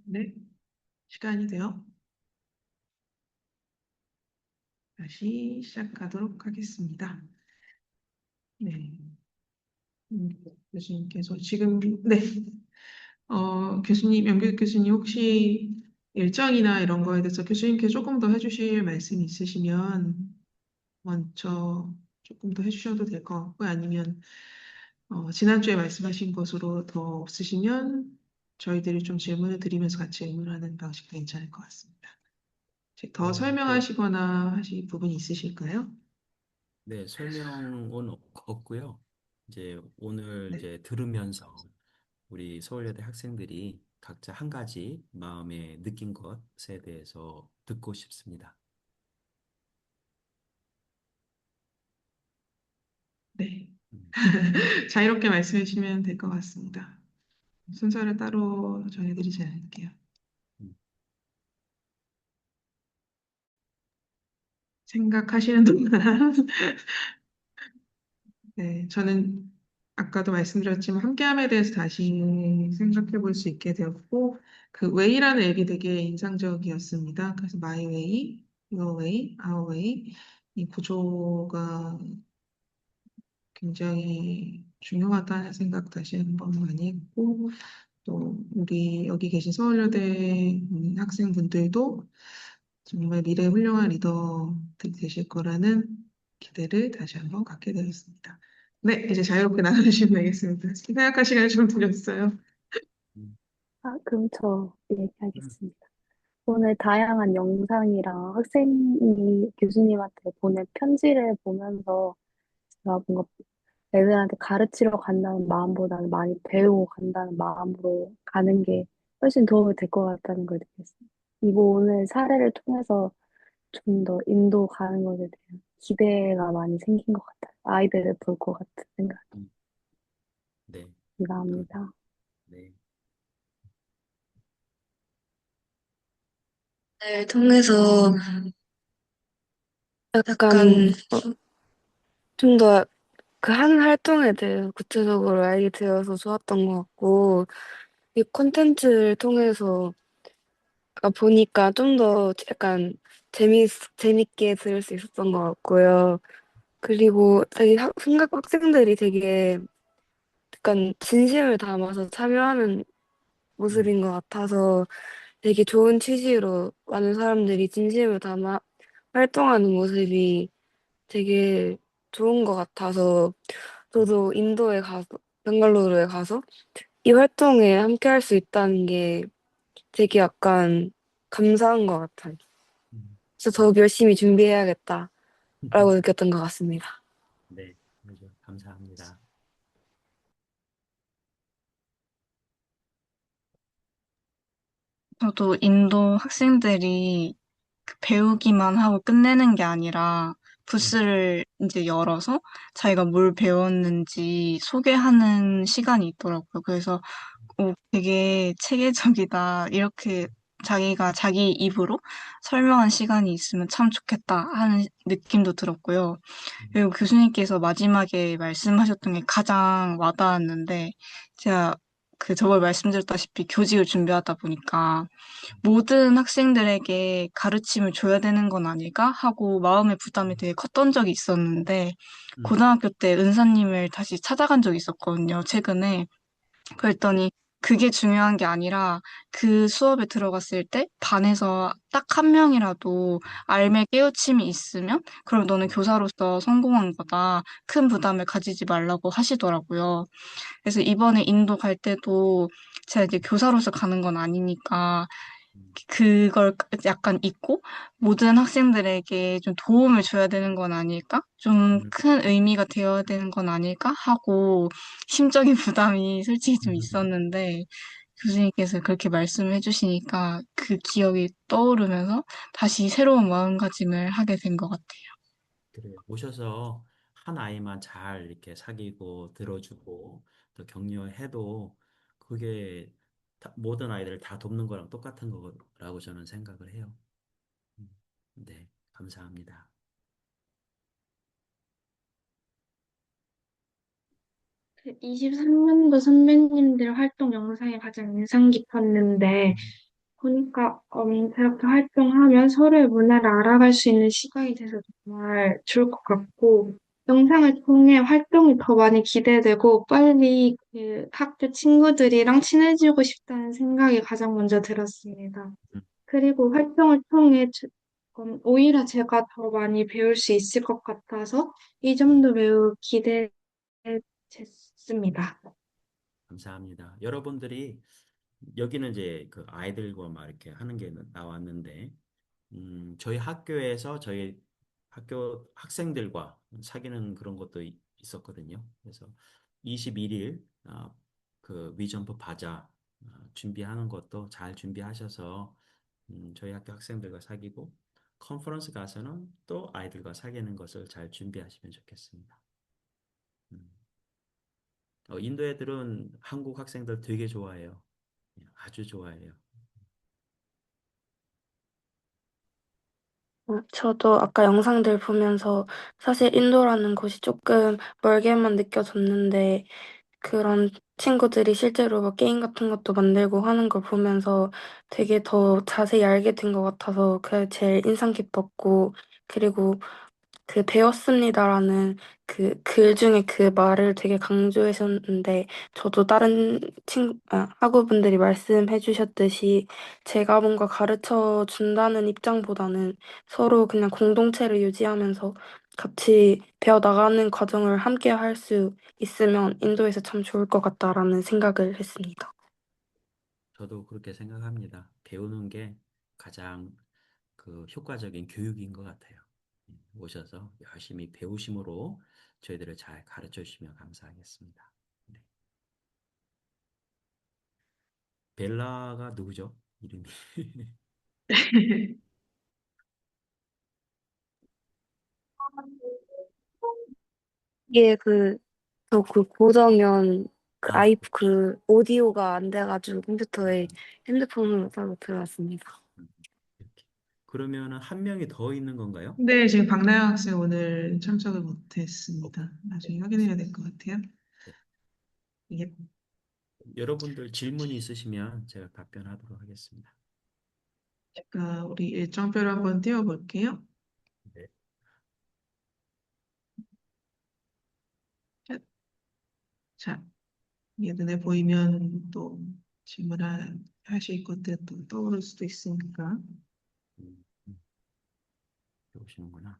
네, 시간이 되어 다시 시작하도록 하겠습니다. 네, 음, 교수님께서 지금, 네, 교수님, 연규 교수님 혹시 일정이나 이런 거에 대해서 교수님께 조금 더 해주실 말씀 있으시면 먼저 조금 더 해주셔도 될 것 같고요. 아니면 지난주에 말씀하신 것으로 더 없으시면 저희들이 좀 질문을 드리면서 같이 의논하는 방식도 괜찮을 것 같습니다. 더 그, 설명하시거나 하실 부분이 있으실까요? 네, 설명은 없고요. 이제 오늘 네. 이제 들으면서 우리 서울여대 학생들이 각자 한 가지 마음에 느낀 것에 대해서 듣고 싶습니다. 네. 음, 자유롭게 말씀해 주시면 될 것 같습니다. 순서를 따로 정해드리지 않을게요. 음, 생각하시는 동안 네, 저는 아까도 말씀드렸지만 함께함에 대해서 다시 생각해 볼 수 있게 되었고 그 웨이라는 앱이 되게 인상적이었습니다. 그래서 마이 웨이, your way, our way 이 구조가 굉장히 중요하다는 생각 다시 한번 많이 했고 또 우리 여기 계신 서울여대 학생분들도 정말 미래의 훌륭한 리더들이 되실 거라는 기대를 다시 한번 갖게 되었습니다. 네, 이제 자유롭게 나눠주시면 되겠습니다. 생각할 시간을 좀 드렸어요. 음, 그럼 저 음, 얘기하겠습니다. 오늘 다양한 영상이랑 학생이 교수님한테 보낸 편지를 보면서 제가 뭔가 애들한테 가르치러 간다는 마음보다는 많이 배우고 간다는 마음으로 가는 게 훨씬 도움이 될 것 같다는 걸 느꼈어요. 이거 오늘 사례를 통해서 좀 더 인도 가는 것에 대한 기대가 많이 생긴 것 같아요. 아이들을 볼 것 같은 생각. 음, 네, 감사합니다. 감사합니다. 네. 를 통해서 약간 좀 더 그 한 활동에 대해서 구체적으로 알게 되어서 좋았던 것 같고, 이 콘텐츠를 통해서 보니까 좀 더 약간 재밌게 들을 수 있었던 것 같고요. 그리고 되게 학생들이 되게 약간 진심을 담아서 참여하는 음, 모습인 것 같아서 되게 좋은 취지로 많은 사람들이 진심을 담아 활동하는 모습이 되게 좋은 것 같아서 저도 인도에 가서, 벵갈루루에 가서 이 활동에 함께 할 수 있다는 게 되게 약간 감사한 것 같아요. 음, 그래서 더욱 열심히 준비해야겠다라고 느꼈던 것 같습니다. 네, 그죠. 감사합니다. 저도 인도 학생들이 그 배우기만 하고 끝내는 게 아니라 음, 부스를 이제 열어서 자기가 뭘 배웠는지 소개하는 시간이 있더라고요. 그래서 되게 체계적이다. 이렇게 자기가 자기 입으로 설명한 시간이 있으면 참 좋겠다 하는 느낌도 들었고요. 음, 그리고 교수님께서 마지막에 말씀하셨던 게 가장 와닿았는데, 제가 저번에 말씀드렸다시피 교직을 준비하다 보니까 모든 학생들에게 가르침을 줘야 되는 건 아닐까 하고 마음의 부담이 되게 컸던 적이 있었는데, 음, 고등학교 때 은사님을 다시 찾아간 적이 있었거든요, 최근에. 그랬더니 그게 중요한 게 아니라 그 수업에 들어갔을 때 반에서 딱 한 명이라도 알매 깨우침이 있으면 그럼 너는 교사로서 성공한 거다. 큰 부담을 가지지 말라고 하시더라고요. 그래서 이번에 인도 갈 때도 제가 이제 교사로서 가는 건 아니니까 음, 그걸 약간 잊고 모든 학생들에게 좀 도움을 줘야 되는 건 아닐까? 좀 음, 큰 의미가 되어야 되는 건 아닐까? 하고 심적인 부담이 솔직히 좀 음. 있었는데 교수님께서 그렇게 말씀해 주시니까 그 기억이 떠오르면서 다시 새로운 마음가짐을 하게 된 것 같아요. 그래요. 오셔서 한 아이만 잘 이렇게 사귀고 들어주고 또 격려해도 그게 모든 아이들을 다 돕는 거랑 똑같은 거라고 저는 생각을 해요. 음, 네, 감사합니다. 23년도 선배님들 활동 영상이 가장 인상 깊었는데, 보니까 저렇게 활동하면 서로의 문화를 알아갈 수 있는 시간이 돼서 정말 좋을 것 같고, 영상을 통해 활동이 더 많이 기대되고, 빨리 그 학교 친구들이랑 친해지고 싶다는 생각이 가장 먼저 들었습니다. 음, 그리고 활동을 통해 오히려 제가 더 많이 배울 수 있을 것 같아서 이 점도 매우 기대됐습니다. 감사합니다. 여러분들이 여기는 이제 그 아이들과 막 이렇게 하는 게 나왔는데, 저희 학교에서 저희 학교 학생들과 사귀는 그런 것도 있었거든요. 그래서 21일 그 위점프 바자 준비하는 것도 잘 준비하셔서 저희 학교 학생들과 사귀고 컨퍼런스 가서는 또 아이들과 사귀는 것을 잘 준비하시면 좋겠습니다. 음. 인도 애들은 한국 학생들 되게 좋아해요. 아주 좋아해요. 저도 아까 영상들 보면서 사실 인도라는 곳이 조금 멀게만 느껴졌는데 그런 친구들이 실제로 뭐 게임 같은 것도 만들고 하는 걸 보면서 되게 더 자세히 알게 된 것 같아서 그게 제일 인상 깊었고 그리고 그 배웠습니다라는 그 글 중에 그 말을 되게 강조하셨는데 저도 다른 학우분들이 말씀해 주셨듯이 제가 뭔가 가르쳐 준다는 입장보다는 서로 그냥 공동체를 유지하면서 같이 배워 나가는 과정을 함께 할 수 있으면 인도에서 참 좋을 것 같다라는 생각을 했습니다. 저도 그렇게 생각합니다. 배우는 게 가장 그 효과적인 교육인 것 같아요. 오셔서 열심히 배우심으로 저희들을 잘 가르쳐 주시면 감사하겠습니다. 네. 벨라가 누구죠? 이름이. 이게 저 그 고정연 아, 오디오가 안 돼가지고 컴퓨터에 핸드폰으로 따로 들어왔습니다. 이렇게. 그러면은 한 명이 더 있는 건가요? 네, 지금 박나영 학생 오늘 참석을 어, 못했습니다. 나중에 확인해야 될 알겠습니다. 것 같아요. 네. 이게 여러분들 질문이 있으시면 제가 답변하도록 하겠습니다. 제가 우리 일정표를 한번 띄워볼게요. 네. 자, 자, 이게 눈에 보이면 또 질문하실 것들도 떠오를 수도 있으니까. 음, 음, 오시는구나.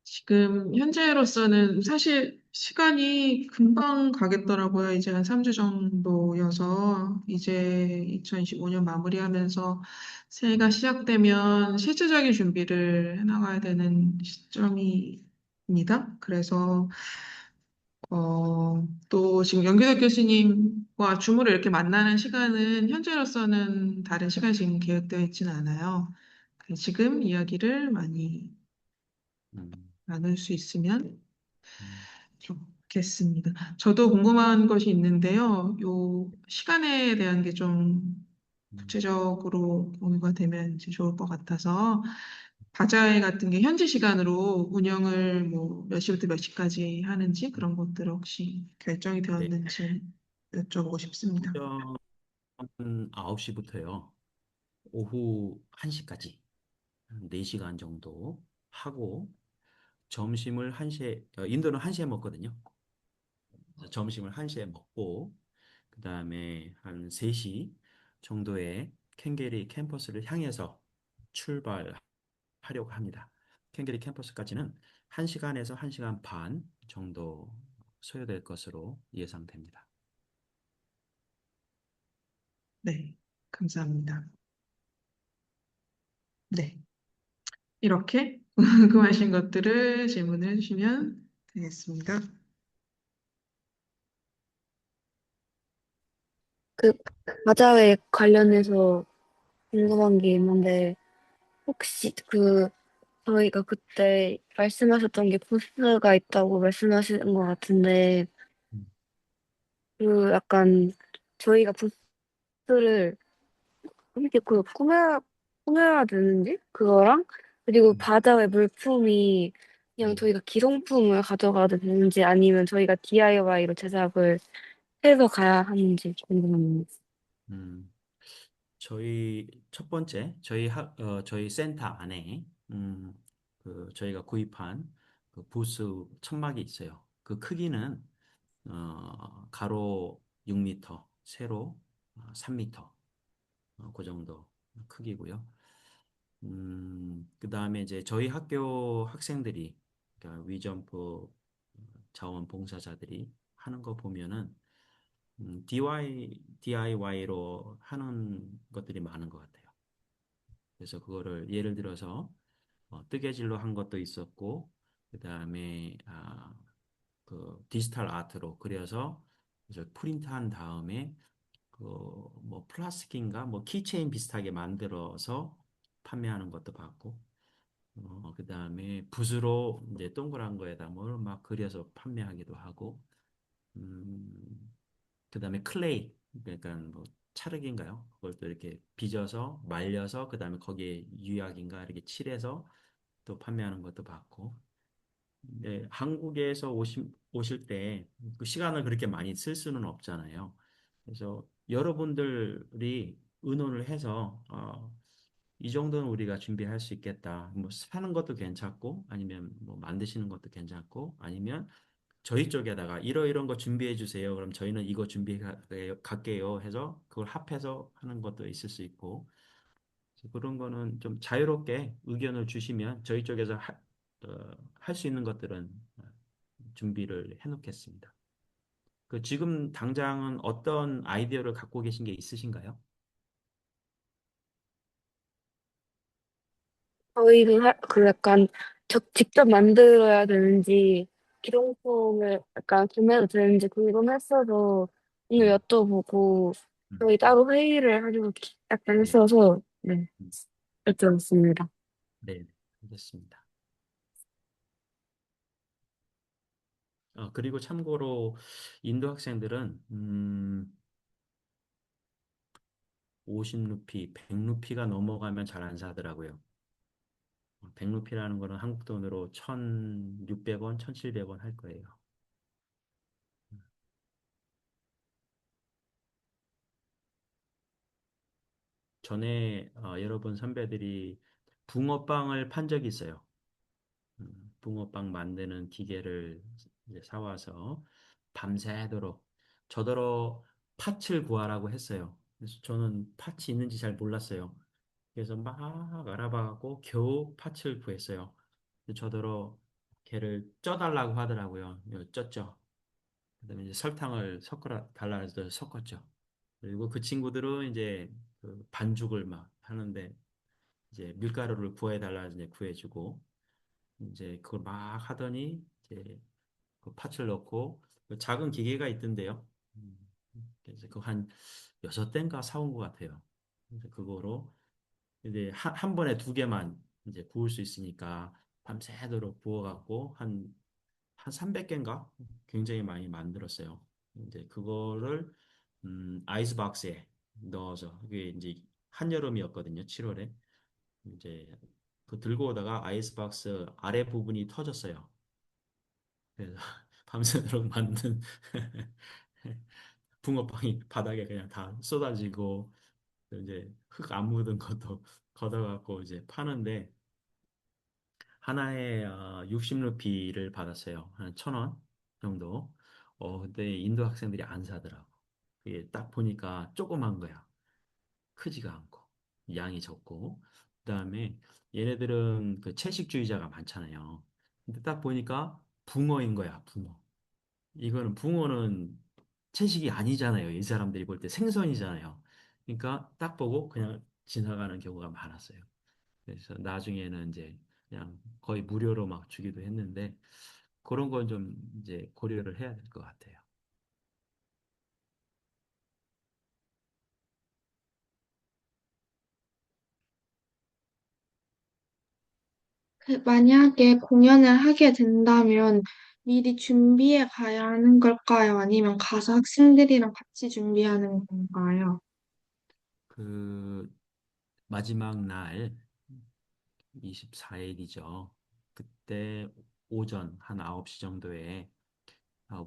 지금 현재로서는 사실 시간이 금방 가겠더라고요. 이제 한 3주 정도여서 이제 2025년 마무리하면서 새해가 시작되면 실질적인 준비를 해나가야 되는 시점입니다. 그래서 또 지금 연기덕 교수님과 줌으로 이렇게 만나는 시간은 현재로서는 다른 시간이 지금 계획되어 있지는 않아요. 지금 이야기를 많이 음, 나눌 수 있으면 음, 좋겠습니다. 저도 궁금한 것이 있는데요. 요 시간에 대한 게 좀 음, 구체적으로 공유가 되면 이제 좋을 것 같아서 바자회 같은 게 현지 시간으로 운영을 뭐 몇 시부터 몇 시까지 하는지 음. 그런 것들 혹시 결정이 네. 되었는지 여쭤보고 싶습니다. 오전 9시부터요. 오후 1시까지 4시간 정도 하고 점심을 1시에 인도는 1시에 먹거든요. 그래서 점심을 1시에 먹고 그다음에 한 3시 정도에 캥게리 캠퍼스를 향해서 출발하려고 합니다. 캥게리 캠퍼스까지는 1시간에서 1시간 반 정도 소요될 것으로 예상됩니다. 네, 감사합니다. 네, 이렇게 궁금하신 것들을 질문해 주시면 되겠습니다. 그 바자회 관련해서 궁금한 게 있는데 혹시 저희가 그때 말씀하셨던 게 부스가 있다고 말씀하시는 것 같은데 음, 약간 저희가 부스를 이렇게 꾸며야 되는지 그거랑 그리고 음, 바자회 물품이 그냥 음, 저희가 기성품을 가져가도 되는지 아니면 저희가 DIY로 제작을 해서 가야 하는지 궁금합니다. 음. 저희 첫 번째 저희 센터 안에 저희가 구입한 그 부스 천막이 있어요. 그 크기는 가로 6m, 세로 3m 그 정도 크기고요. 그다음에 이제 저희 학교 학생들이 그러니까 위점프 자원봉사자들이 하는 거 보면은 DIY로 하는 것들이 많은 것 같아요. 그래서 그거를 예를 들어서 뜨개질로 한 것도 있었고, 그다음에 그 디지털 아트로 그려서 이제 프린트한 다음에 그 뭐 플라스틱인가 뭐 키체인 비슷하게 만들어서 판매하는 것도 봤고, 그다음에 붓으로 이제 동그란 거에다 뭘 막 그려서 판매하기도 하고, 음, 그다음에 클레이 그러니까 뭐 찰흙인가요? 그걸 또 이렇게 빚어서 말려서 그다음에 거기에 유약인가 이렇게 칠해서 또 판매하는 것도 봤고, 네, 한국에서 오실 때 그 시간을 그렇게 많이 쓸 수는 없잖아요. 그래서 여러분들이 의논을 해서 이 정도는 우리가 준비할 수 있겠다. 뭐 사는 것도 괜찮고 아니면 뭐 만드시는 것도 괜찮고 아니면 저희 쪽에다가 이런 거 준비해 주세요. 그럼 저희는 이거 준비해 갈게요 해서 그걸 합해서 하는 것도 있을 수 있고 그래서 그런 거는 좀 자유롭게 의견을 주시면 저희 쪽에서 할 수 있는 것들은 준비를 해 놓겠습니다. 그 지금 당장은 어떤 아이디어를 갖고 계신 게 있으신가요? 저희도 그 약간 직접 만들어야 되는지 기성품을 약간 구매해도 되는지 궁금했어서 음, 오늘 여쭤보고 음, 저희 따로 회의를 하기로 약간 네, 했어서 네, 음, 여쭤봤습니다. 네, 알겠습니다. 그리고 참고로 인도 학생들은 50루피, 100루피가 넘어가면 잘 안 사더라고요. 100루피라는 거는 한국 돈으로 1,600원, 1,700원 할 거예요. 전에 여러분 선배들이 붕어빵을 판 적이 있어요. 붕어빵 만드는 기계를 이제 사와서 밤새도록 저더러 팥을 구하라고 했어요. 그래서 저는 팥이 있는지 잘 몰랐어요. 그래서 막 알아봐갖고 겨우 팥을 구했어요. 저더러 걔를 쪄달라고 하더라고요. 쪘죠. 그다음에 이제 설탕을 섞어라 달라 해서 섞었죠. 그리고 그 친구들은 이제 그 반죽을 막 하는데 이제 밀가루를 구해달라 이제 구해주고 이제 그걸 막 하더니 이제 그 팥을 넣고 그 작은 기계가 있던데요. 음, 그래서 그 한 여섯 대인가 사온 것 같아요. 그래서 그거로 이제 한 번에 두 개만 이제 구울 수 있으니까 밤새도록 구워갖고 한 300개인가 굉장히 많이 만들었어요. 이제 그거를 아이스박스에 넣어서 그게 이제 한여름이었거든요. 7월에 이제 그 들고 오다가 아이스박스 아래 부분이 터졌어요. 그래서 밤새도록 만든 붕어빵이 바닥에 그냥 다 쏟아지고 이제 흙 안 묻은 것도 걷어갖고 이제 파는데 하나에 60루피를 받았어요. 한 1,000원 정도. 근데 인도 학생들이 안 사더라고. 그게 딱 보니까 조그만 거야. 크지가 않고 양이 적고. 그다음에 얘네들은 그 채식주의자가 많잖아요. 근데 딱 보니까 붕어인 거야, 붕어. 이거는 붕어는 채식이 아니잖아요. 이 사람들이 볼 때 생선이잖아요. 그러니까 딱 보고 그냥 지나가는 경우가 많았어요. 그래서 나중에는 이제 그냥 거의 무료로 막 주기도 했는데 그런 건 좀 이제 고려를 해야 될 것 같아요. 만약에 공연을 하게 된다면 미리 준비해 가야 하는 걸까요? 아니면 가서 학생들이랑 같이 준비하는 건가요? 그 마지막 날 24일이죠. 그때 오전 한 9시 정도에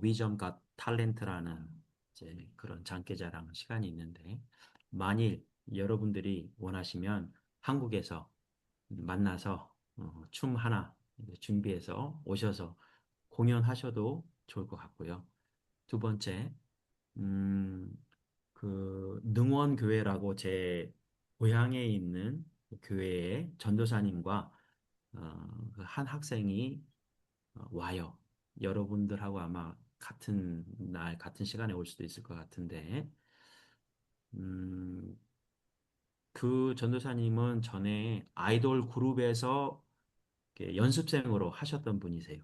위점과 탤런트라는 이제 그런 장기자랑 시간이 있는데 만일 여러분들이 원하시면 한국에서 만나서 춤 하나 준비해서 오셔서 공연하셔도 좋을 것 같고요. 두 번째, 음, 그 능원교회라고 제 고향에 있는 교회의 전도사님과 그한 학생이 와요. 여러분들하고 아마 같은 날, 같은 시간에 올 수도 있을 것 같은데, 음, 그 전도사님은 전에 아이돌 그룹에서 이렇게 연습생으로 하셨던 분이세요.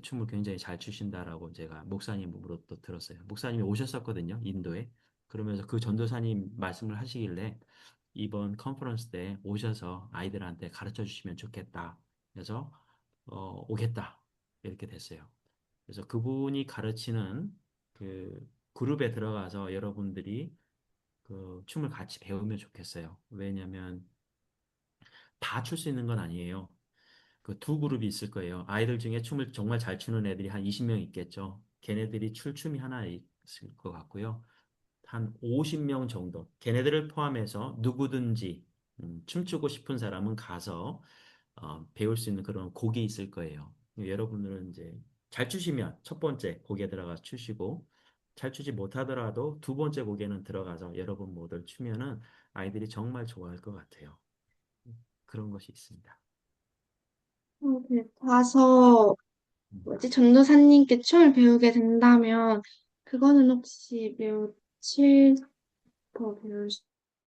춤을 굉장히 잘 추신다라고 제가 목사님으로도 들었어요. 목사님이 오셨었거든요, 인도에. 그러면서 그 전도사님 말씀을 하시길래 이번 컨퍼런스 때 오셔서 아이들한테 가르쳐 주시면 좋겠다. 그래서 오겠다. 이렇게 됐어요. 그래서 그분이 가르치는 그 그룹에 들어가서 여러분들이 그 춤을 같이 배우면 좋겠어요. 왜냐면 다 출 수 있는 건 아니에요. 그 두 그룹이 있을 거예요. 아이들 중에 춤을 정말 잘 추는 애들이 한 20명 있겠죠. 걔네들이 출 춤이 하나 있을 것 같고요. 한 50명 정도. 걔네들을 포함해서 누구든지 춤추고 싶은 사람은 가서 배울 수 있는 그런 곡이 있을 거예요. 여러분들은 이제 잘 추시면 첫 번째 곡에 들어가서 추시고 잘 추지 못하더라도 두 번째 곡에는 들어가서 여러분 모두를 추면은 아이들이 정말 좋아할 것 같아요. 그런 것이 있습니다. 가서 음. 뭐지 전도사님께 춤을 배우게 된다면 그거는 혹시 며칠 더 배울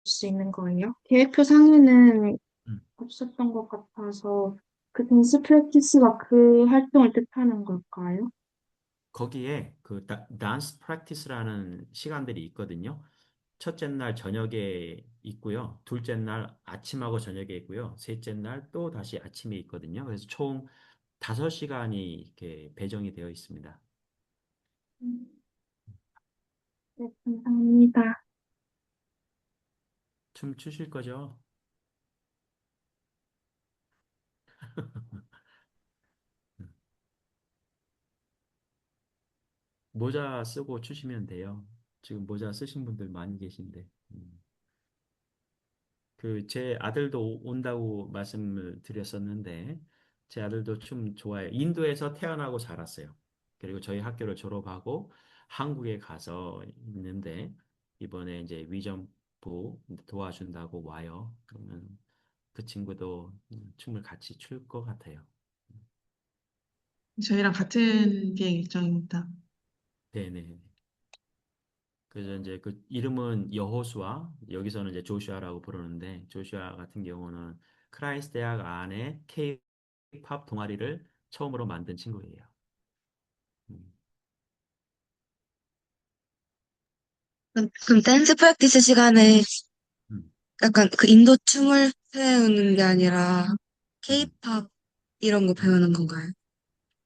수 있는 거예요? 계획표 상에는 음. 없었던 것 같아서 그 댄스 프랙티스가 그 활동을 뜻하는 걸까요? 거기에 그 단스 프랙티스라는 시간들이 있거든요. 첫째 날 저녁에 있고요. 둘째 날 아침하고 저녁에 있고요. 셋째 날 또 다시 아침에 있거든요. 그래서 총 5시간이 이렇게 배정이 되어 있습니다. 네, 감사합니다. 춤 추실 거죠? 모자 쓰고 추시면 돼요. 지금 모자 쓰신 분들 많이 계신데. 그 제 아들도 온다고 말씀을 드렸었는데 제 아들도 춤 좋아해요. 인도에서 태어나고 자랐어요. 그리고 저희 학교를 졸업하고 한국에 가서 있는데 이번에 이제 위점부 도와준다고 와요. 그러면 그 친구도 춤을 같이 출 것 같아요. 저희랑 같은 비행 일정입니다. 네네. 그래서 이제 그 이름은 여호수아, 여기서는 이제 조슈아라고 부르는데 조슈아 같은 경우는 크라이스트 대학 안에 K-팝 동아리를 처음으로 만든 친구예요. 음, 그럼 댄스 프랙티스 시간에 음, 약간 그 인도 춤을 배우는 게 아니라 음. 케이팝 이런 거 배우는 건가요?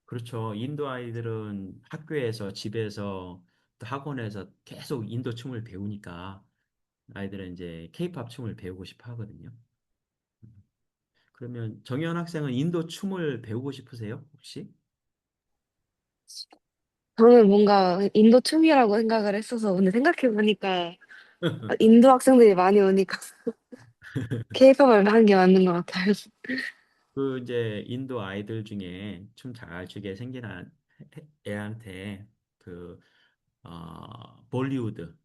그렇죠. 인도 아이들은 학교에서, 집에서, 또 학원에서 계속 인도 춤을 배우니까 아이들은 이제 K-팝 춤을 배우고 싶어 하거든요. 그러면 정현 학생은 인도 춤을 배우고 싶으세요? 혹시? 저는 뭔가 인도 춤이라고 생각을 했어서 근데 생각해보니까 인도 학생들이 많이 오니까 케이팝을 하는 게 맞는 것 같아요. 그 이제 인도 아이들 중에 춤 잘 추게 생긴 애한테 그 볼리우드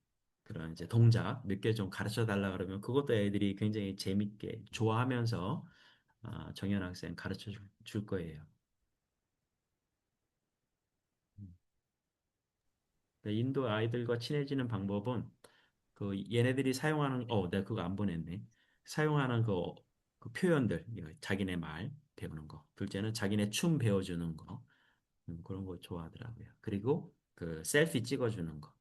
그런 이제 동작 몇 개 좀 가르쳐 달라 그러면 그것도 애들이 굉장히 재밌게 좋아하면서 정현 학생 가르쳐 줄 거예요. 음. 네, 인도 아이들과 친해지는 방법은 그 얘네들이 사용하는 내가 그거 안 보냈네. 사용하는 그 표현들 이거 자기네 말 배우는 거. 둘째는 자기네 춤 배워주는 거. 그런 거 좋아하더라고요. 그리고 그 셀피 찍어주는 거.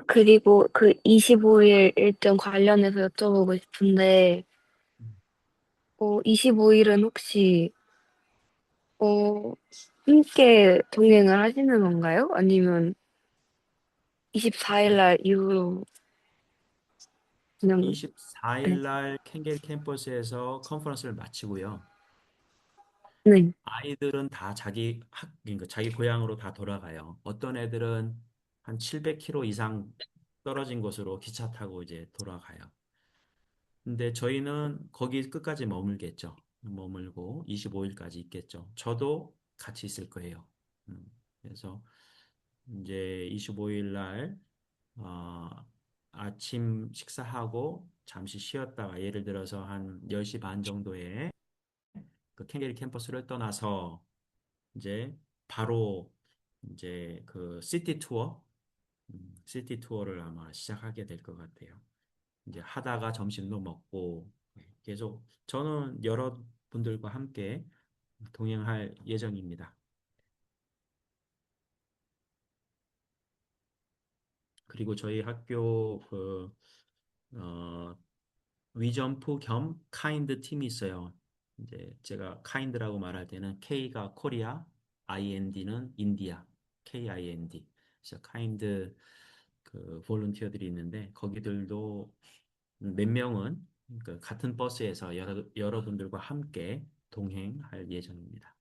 그리고 그 25일 일정 관련해서 여쭤보고 싶은데, 25일은 혹시, 어, 함께 동행을 하시는 건가요? 아니면 24일 날 이후로 그냥, 24일 네. 날 캥게리 캠퍼스에서 컨퍼런스를 마치고요. 네. 아이들은 다 그러니까 자기 고향으로 다 돌아가요. 어떤 애들은 한 700km 이상 떨어진 곳으로 기차 타고 이제 돌아가요. 근데 저희는 거기 끝까지 머물겠죠. 머물고 25일까지 있겠죠. 저도 같이 있을 거예요. 음, 그래서 이제 25일 날, 어, 아침 식사하고 잠시 쉬었다가 예를 들어서 한 10시 반 정도에 그 캥게리 캠퍼스를 떠나서 이제 바로 이제 그 시티 투어를 아마 시작하게 될 것 같아요. 이제 하다가 점심도 먹고 계속 저는 여러분들과 함께 동행할 예정입니다. 그리고 저희 학교 어, 위점프 겸 카인드 팀이 있어요. 이제 제가 카인드라고 말할 때는 K가 코리아, IND는 인디아, KIND. 그래서 카인드 그 볼런티어들이 있는데 거기들도 몇 명은 그 같은 버스에서 여러분들과 함께 동행할 예정입니다.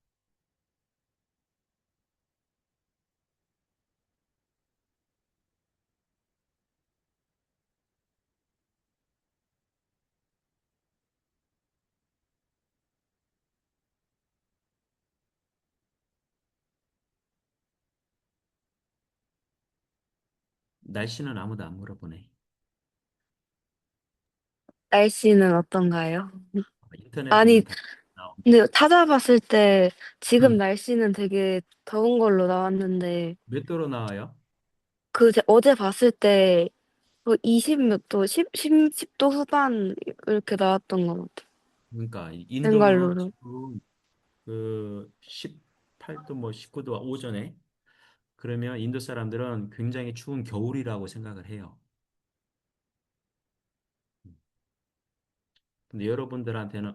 날씨는 아무도 안 물어보네. 날씨는 어떤가요? 인터넷 아니, 보면 다 나옵니다. 근데 찾아봤을 때 지금 음, 날씨는 되게 더운 걸로 나왔는데 몇 도로 나와요? 어제 봤을 때 20 몇 도, 10도 후반 이렇게 나왔던 것 같아요. 그러니까 인도는 벵갈루루. 지금 그 18도 뭐 19도 오전에 그러면 인도 사람들은 굉장히 추운 겨울이라고 생각을 해요. 근데 여러분들한테는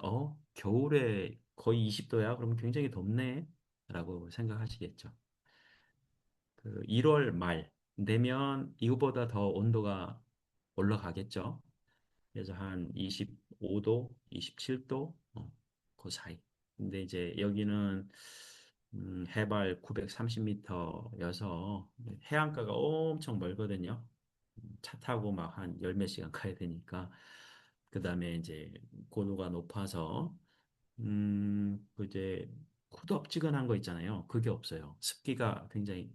겨울에 거의 20도야? 그러면 굉장히 덥네? 라고 생각하시겠죠. 그 1월 말 되면 이거보다 더 온도가 올라가겠죠. 그래서 한 25도, 27도 그 사이. 근데 이제 여기는 해발 930m여서 해안가가 엄청 멀거든요. 차 타고 막 한 열 몇 시간 가야 되니까. 그다음에 이제 고도가 높아서 그 이제 후덥지근한 거 있잖아요. 그게 없어요. 습도가 굉장히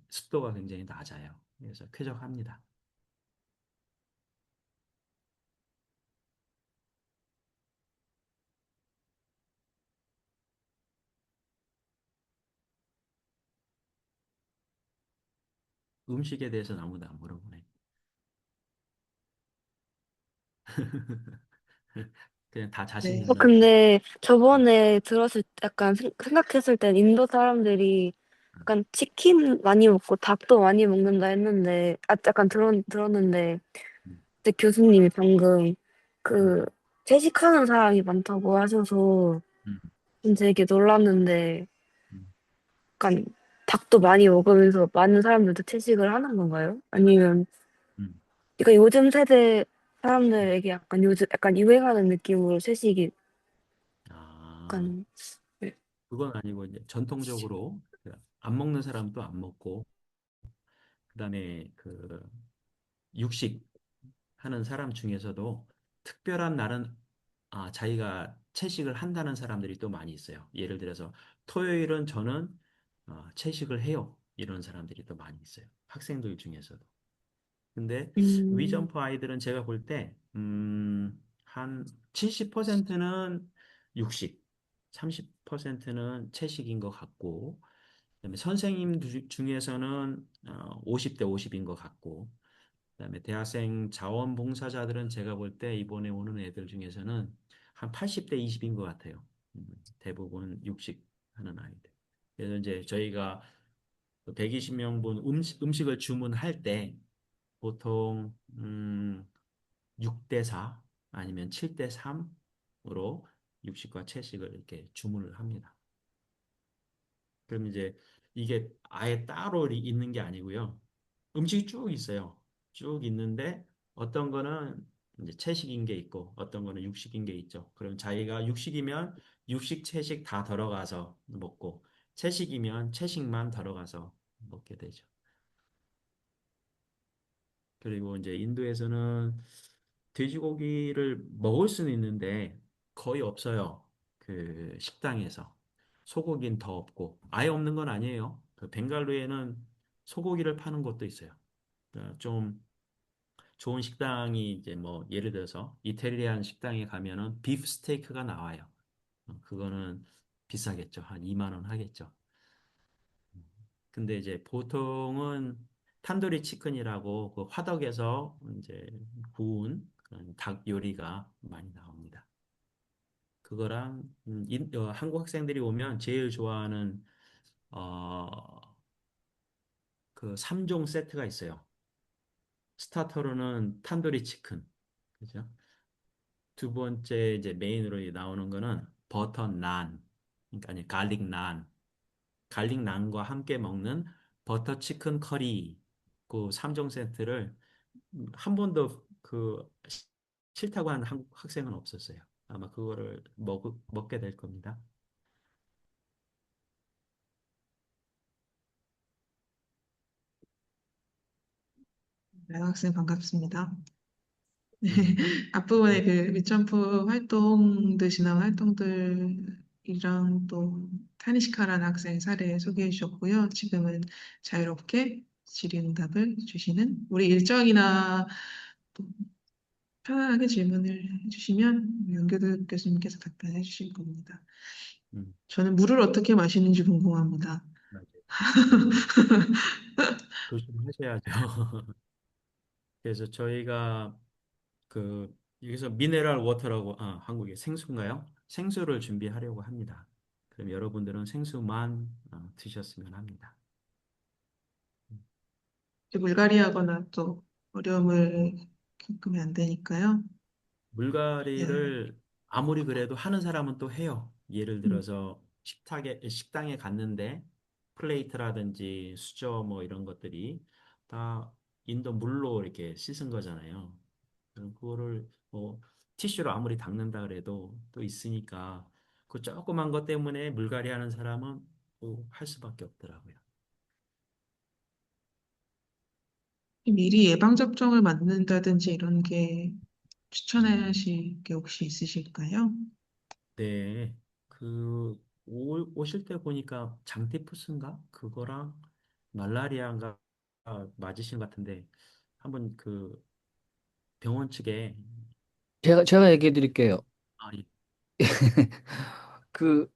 낮아요. 그래서 쾌적합니다. 음식에 대해서는 아무도 안 물어보네. 그냥 다 자신 네. 있는. 근데 저번에 약간 생각했을 땐 인도 사람들이 약간 치킨 많이 먹고 닭도 많이 먹는다 했는데, 약간 들었는데, 음, 그때 교수님이 방금 음, 그 채식하는 사람이 많다고 하셔서 음, 좀 되게 놀랐는데, 음, 약간 닭도 많이 먹으면서 많은 사람들도 채식을 하는 건가요? 아니면, 음. 그러니까 요즘 세대 사람들에게 약간 유행하는 느낌으로 채식이 아, 약간, 네. 그건 아니고 이제 전통적으로 그안 먹는 사람도 안 먹고 그다음에 그 육식 하는 사람 중에서도 특별한 날은 자기가 채식을 한다는 사람들이 또 많이 있어요. 예를 들어서 토요일은 저는 채식을 해요. 이런 사람들이 또 많이 있어요. 학생들 중에서도. 근데 음, 위점프 아이들은 제가 볼 때, 한 70%는 육식, 30%는 채식인 것 같고, 그다음에 선생님 중에서는 50대 50인 것 같고, 그다음에 대학생 자원봉사자들은 제가 볼 때 이번에 오는 애들 중에서는 한 80대 20인 것 같아요. 대부분 육식하는 아이들. 그래서 이제 저희가 120명분 음식을 주문할 때 보통 6대 4 아니면 7대 3으로 육식과 채식을 이렇게 주문을 합니다. 그럼 이제 이게 아예 따로 있는 게 아니고요. 음식이 쭉 있어요. 쭉 있는데 어떤 거는 이제 채식인 게 있고 어떤 거는 육식인 게 있죠. 그럼 자기가 육식이면 육식, 채식 다 들어가서 먹고, 채식이면 채식만 들어가서 먹게 되죠. 그리고 이제 인도에서는 돼지고기를 먹을 수는 있는데 거의 없어요. 그 식당에서. 소고기는 더 없고, 아예 없는 건 아니에요. 그 벵갈루에는 소고기를 파는 곳도 있어요. 좀 좋은 식당이 이제 뭐 예를 들어서 이태리안 식당에 가면은 비프 스테이크가 나와요. 그거는 비싸겠죠. 한 2만 원 하겠죠. 근데 이제 보통은 탄도리 치킨이라고 그 화덕에서 이제 구운 그런 닭 요리가 많이 나옵니다. 그거랑 한국 학생들이 오면 제일 좋아하는 어, 그 3종 세트가 있어요. 스타터로는 탄도리 치킨, 그죠? 두 번째 이제 메인으로 나오는 거는 버터 난, 그러니까 아니 갈릭 난, 갈릭 난과 함께 먹는 버터 치킨 커리, 그 3종 세트를 한 번도 싫다고 하는 한국 학생은 없었어요. 아마 그거를 먹게 될 겁니다. 네, 학생 반갑습니다. 네, 음, 앞부분에 네. 그 밑점프 활동들, 지난 활동들이랑 또 타니시카라는 학생 사례 소개해 주셨고요. 지금은 자유롭게 질의응답을 주시는 우리 일정이나 또 편안하게 질문을 해주시면 연결 교수님께서 답변해 주실 겁니다. 음, 저는 물을 어떻게 마시는지 궁금합니다. 맞아요. 조심하셔야죠. 그래서 저희가 여기서 미네랄 워터라고, 한국에 생수인가요? 생수를 준비하려고 합니다. 그럼 여러분들은 생수만 드셨으면 합니다. 물갈이하거나 또 어려움을 겪으면 안 되니까요. 예. 물갈이를 아무리 그래도 하는 사람은 또 해요. 예를 음, 들어서 식당에 갔는데 플레이트라든지 수저 뭐 이런 것들이 다 인도 물로 이렇게 씻은 거잖아요. 그럼 그거를 뭐 티슈로 아무리 닦는다 그래도 또 있으니까 그 조그만 것 때문에 물갈이 하는 사람은 또 할 수밖에 없더라고요. 미리 예방접종을 맞는다든지 이런 게 추천하실 게 혹시 있으실까요? 네, 오실 때 보니까 장티푸스인가? 그거랑 말라리아인가 맞으신 것 같은데, 한번 병원 측에, 제가 얘기해 드릴게요. 예. 그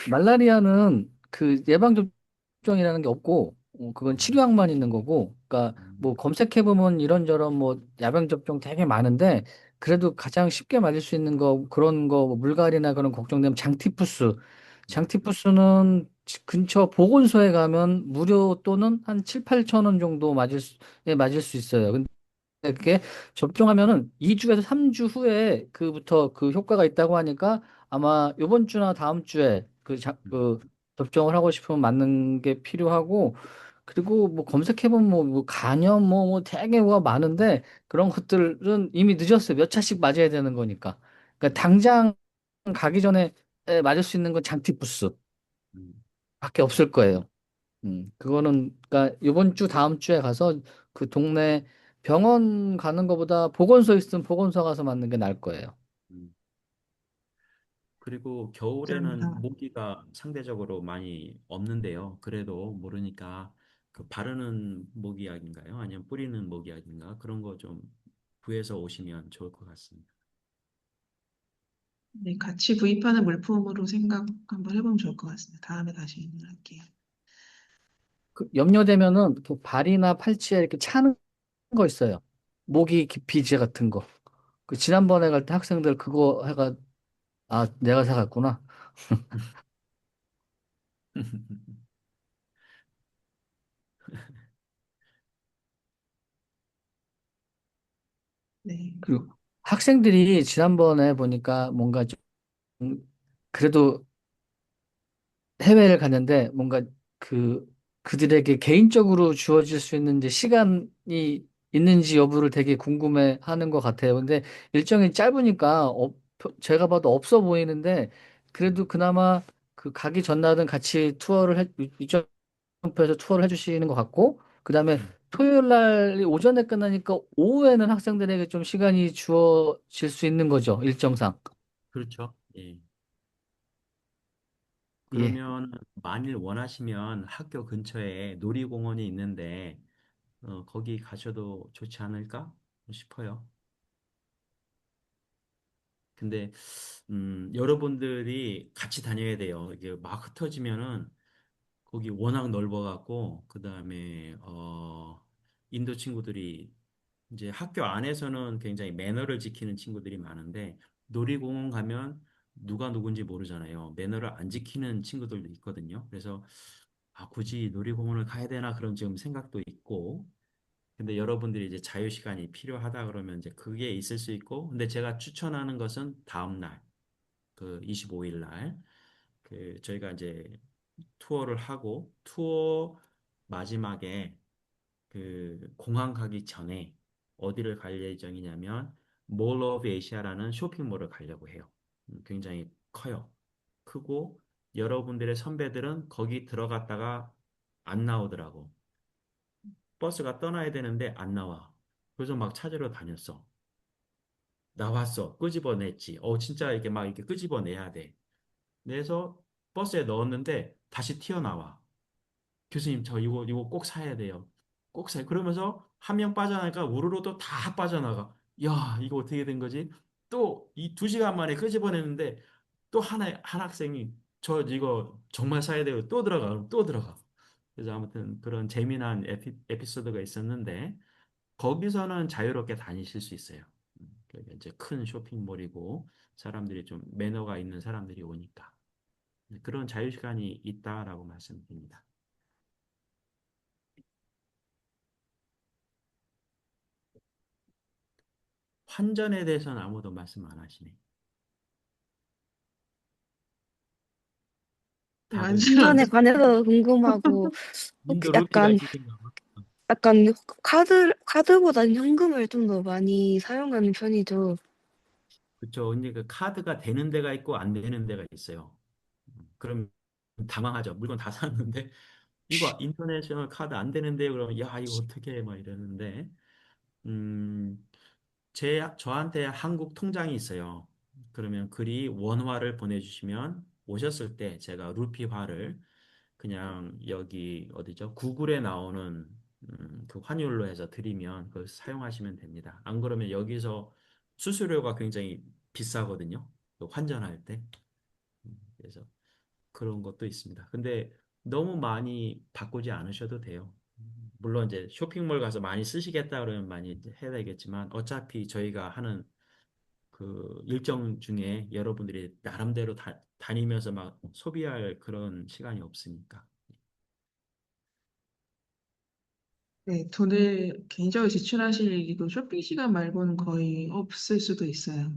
말라리아는 그 예방접종이라는 게 없고 그건 음, 치료약만 있는 거고 그러니까 뭐 음, 검색해 보면 이런저런 뭐 예방접종 되게 많은데 그래도 가장 쉽게 맞을 수 있는 거 그런 거뭐 물갈이나 그런 걱정되면 장티푸스는 근처 보건소에 가면 무료 또는 한 7, 8천 원 정도 맞을 수 있어요. 그게 접종하면은 2주에서 3주 후에 그부터 그 효과가 있다고 하니까 아마 이번 주나 다음 주에 음, 접종을 하고 싶으면 맞는 게 필요하고 그리고 뭐 검색해보면 뭐 간염 뭐 되게 뭐가 많은데 그런 것들은 이미 늦었어요. 몇 차씩 맞아야 되는 거니까. 그러니까 음, 당장 가기 전에 맞을 수 있는 건 장티푸스 음, 밖에 없을 거예요. 그거는, 그러니까 이번 주, 다음 주에 가서 그 동네 병원 가는 것보다 보건소 있으면 보건소 가서 맞는 게 나을 거예요. 음. 그리고 겨울에는 감사합니다. 모기가 상대적으로 많이 없는데요. 그래도 모르니까 바르는 모기약인가요? 아니면 뿌리는 모기약인가? 그런 거 좀 구해서 오시면 좋을 것 같습니다. 네, 같이 구입하는 물품으로 생각 한번 해보면 좋을 것 같습니다. 다음에 다시 질문할게요. 그 염려되면은 그 발이나 팔찌에 이렇게 차는 거 있어요. 모기 기피제 같은 거. 그 지난번에 갈 때 학생들 그거 내가 사갔구나. 네. 그리고 학생들이 지난번에 보니까 뭔가 좀 그래도 해외를 갔는데 뭔가 그 그들에게 개인적으로 주어질 수 있는 이제 시간이 있는지 여부를 되게 궁금해 하는 것 같아요. 근데 일정이 짧으니까 제가 봐도 없어 보이는데 그래도 그나마 그 가기 전날은 같이 유점프에서 투어를 해주시는 것 같고, 그 다음에 토요일 날 오전에 끝나니까 오후에는 학생들에게 좀 시간이 주어질 수 있는 거죠, 일정상. 그렇죠. 예. 예. 그러면 만일 원하시면 학교 근처에 놀이공원이 있는데 거기 가셔도 좋지 않을까 싶어요. 근데 여러분들이 같이 다녀야 돼요. 이게 막 흩어지면은 거기 워낙 넓어갖고 그다음에 인도 친구들이 이제 학교 안에서는 굉장히 매너를 지키는 친구들이 많은데 놀이공원 가면 누가 누군지 모르잖아요. 매너를 안 지키는 친구들도 있거든요. 그래서 아, 굳이 놀이공원을 가야 되나 그런 지금 생각도 있고 근데 여러분들이 이제 자유 시간이 필요하다 그러면 이제 그게 있을 수 있고 근데 제가 추천하는 것은 다음 날 그 25일 날 그 저희가 이제 투어를 하고 투어 마지막에 그 공항 가기 전에 어디를 갈 예정이냐면 몰 오브 에이시아라는 쇼핑몰을 가려고 해요. 굉장히 커요. 크고 여러분들의 선배들은 거기 들어갔다가 안 나오더라고. 버스가 떠나야 되는데 안 나와. 그래서 막 찾으러 다녔어. 나왔어. 끄집어냈지. 진짜 이렇게 막 이렇게 끄집어내야 돼. 내서 버스에 넣었는데 다시 튀어나와. 교수님, 저 이거 꼭 사야 돼요. 꼭 사요. 그러면서 한 명 빠져나니까 우르르 또 다 빠져나가. 야, 이거 어떻게 된 거지? 또 이 2시간 만에 끄집어내는데 또 한 학생이 저 이거 정말 사야 돼요. 또 들어가. 그럼 또 들어가. 그래서 아무튼 그런 재미난 에피소드가 있었는데 거기서는 자유롭게 다니실 수 있어요. 그게 이제 큰 쇼핑몰이고 사람들이 좀 매너가 있는 사람들이 오니까 그런 자유 시간이 있다라고 말씀드립니다. 환전에 대해서는 아무도 말씀 안 하시네. 네, 다들 운전에 관해서 궁금하고, 혹시 인도 루피가 있으신가 봐. 약간 카드보다는 현금을 좀 더 많이 사용하는 편이죠. 그렇죠. 근데 그 카드가 되는 데가 있고 안 되는 데가 있어요. 그럼 당황하죠. 물건 다 샀는데 이거 인터내셔널 카드 안 되는데 그러면 야 이거 어떻게 해? 막 이러는데 음, 저한테 한국 통장이 있어요. 그러면 그리 원화를 보내주시면 오셨을 때 제가 루피화를 그냥 여기 어디죠? 구글에 나오는 그 환율로 해서 드리면 그걸 사용하시면 됩니다. 안 그러면 여기서 수수료가 굉장히 비싸거든요. 그 환전할 때. 그래서 그런 것도 있습니다. 근데 너무 많이 바꾸지 않으셔도 돼요. 물론 이제 쇼핑몰 가서 많이 쓰시겠다 그러면 많이 이제 해야 되겠지만 어차피 저희가 하는 그 일정 중에 여러분들이 나름대로 다니면서 막 소비할 그런 시간이 없으니까. 네, 돈을 개인적으로 지출하실 일이 쇼핑 시간 말고는 거의 없을 수도 있어요.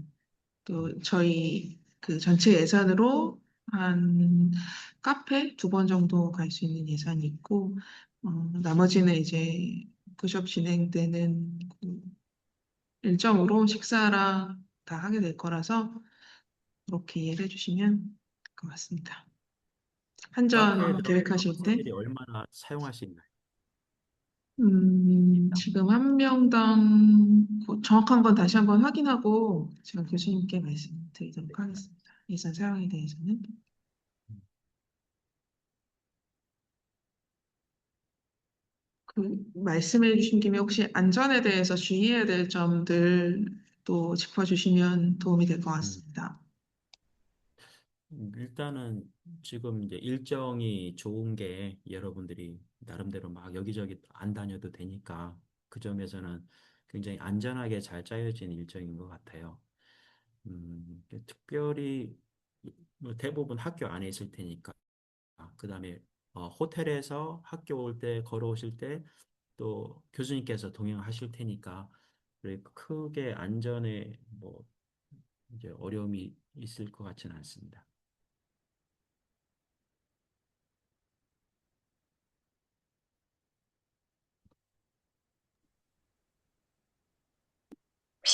또 저희 그 전체 예산으로 한 카페 2번 정도 갈 수 있는 예산이 있고, 나머지는 이제 워크숍 진행되는 그 일정으로 식사랑 다 하게 될 거라서 그렇게 이해를 해주시면 될 것 같습니다. 카페에 한전 들어가서 계획하실 때, 학생들이 얼마나 사용할 수 있나요? 지금 한 명당 정확한 건 다시 한번 확인하고 제가 교수님께 말씀드리도록 하겠습니다. 예산 사용에 대해서는. 그 말씀해 주신 김에 혹시 안전에 대해서 주의해야 될 점들도 짚어주시면 도움이 될 것 음. 같습니다. 일단은 지금 이제 일정이 좋은 게 여러분들이 나름대로 막 여기저기 안 다녀도 되니까 그 점에서는 굉장히 안전하게 잘 짜여진 일정인 것 같아요. 특별히 뭐 대부분 학교 안에 있을 테니까 그다음에 호텔에서 학교 올 때 걸어오실 때 또 교수님께서 동행하실 테니까 그래 크게 안전에 뭐 이제 어려움이 있을 것 같지는 않습니다.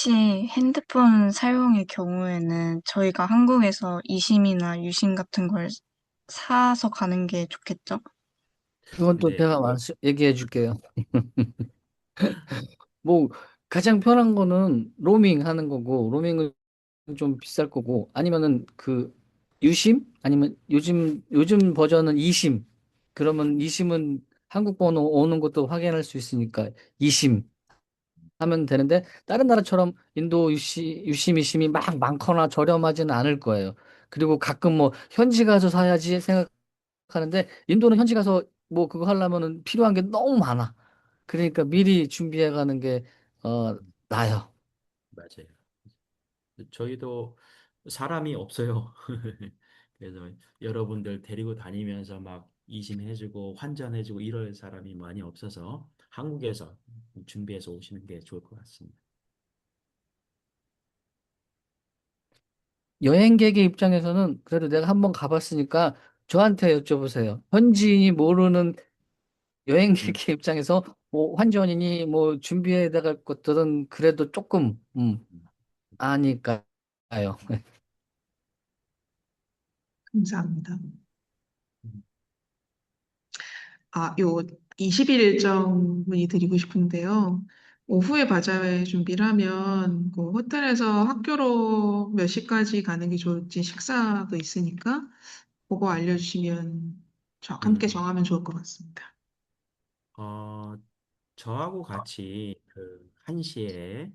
혹시 핸드폰 사용의 경우에는 저희가 한국에서 이심이나 유심 같은 걸 사서 가는 게 좋겠죠? 그건 또 네, 제가 얘기해 줄게요. 뭐 가장 편한 거는 로밍 하는 거고 로밍은 좀 비쌀 거고 아니면은 그 유심 아니면 요즘 버전은 이심 그러면 이심은 한국 번호 오는 것도 확인할 수 있으니까 이심 하면 되는데 다른 나라처럼 인도 유심 이심이 막 많거나 저렴하지는 않을 거예요. 그리고 가끔 뭐 현지 가서 사야지 생각하는데 인도는 현지 가서 뭐 그거 하려면은 필요한 게 너무 많아. 그러니까 미리 준비해 가는 게 나아요. 맞아요. 저희도 사람이 없어요. 그래서 여러분들 데리고 다니면서 막 이심해주고 환전해주고 이럴 사람이 많이 없어서 한국에서 준비해서 오시는 게 좋을 것 같습니다. 여행객의 입장에서는 그래도 내가 한번 가봤으니까 저한테 여쭤보세요. 현지인이 모르는 음, 여행객의 입장에서 뭐 환전이니 뭐 준비해야 될 것들은 그래도 조금 음, 아니까요. 감사합니다. 음. 요 20일 일정 문의드리고 싶은데요. 오후에 바자회 준비를 하면 그 호텔에서 학교로 몇 시까지 가는 게 좋을지 식사도 있으니까 그거 알려주시면 함께 음. 정하면 좋을 것 같습니다. 어, 저하고 같이 그 1시에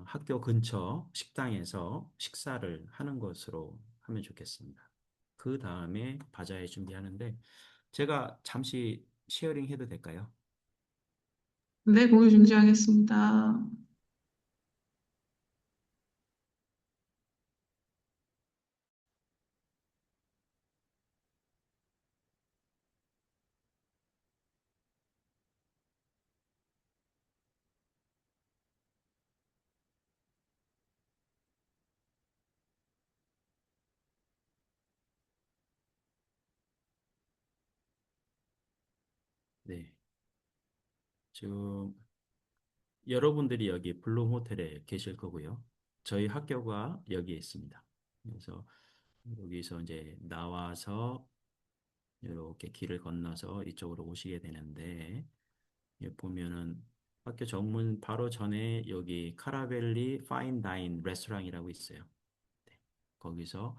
학교 근처 식당에서 식사를 하는 것으로 하면 좋겠습니다. 그 다음에 바자회 준비하는데 제가 잠시 시어링 해도 될까요? 네, 공유 중지하겠습니다. 네. 지금 여러분들이 여기 블룸 호텔에 계실 거고요. 저희 학교가 여기에 있습니다. 그래서 여기서 이제 나와서 이렇게 길을 건너서 이쪽으로 오시게 되는데 여기 보면은 학교 정문 바로 전에 여기 카라벨리 파인 다인 레스토랑이라고 있어요. 네. 거기서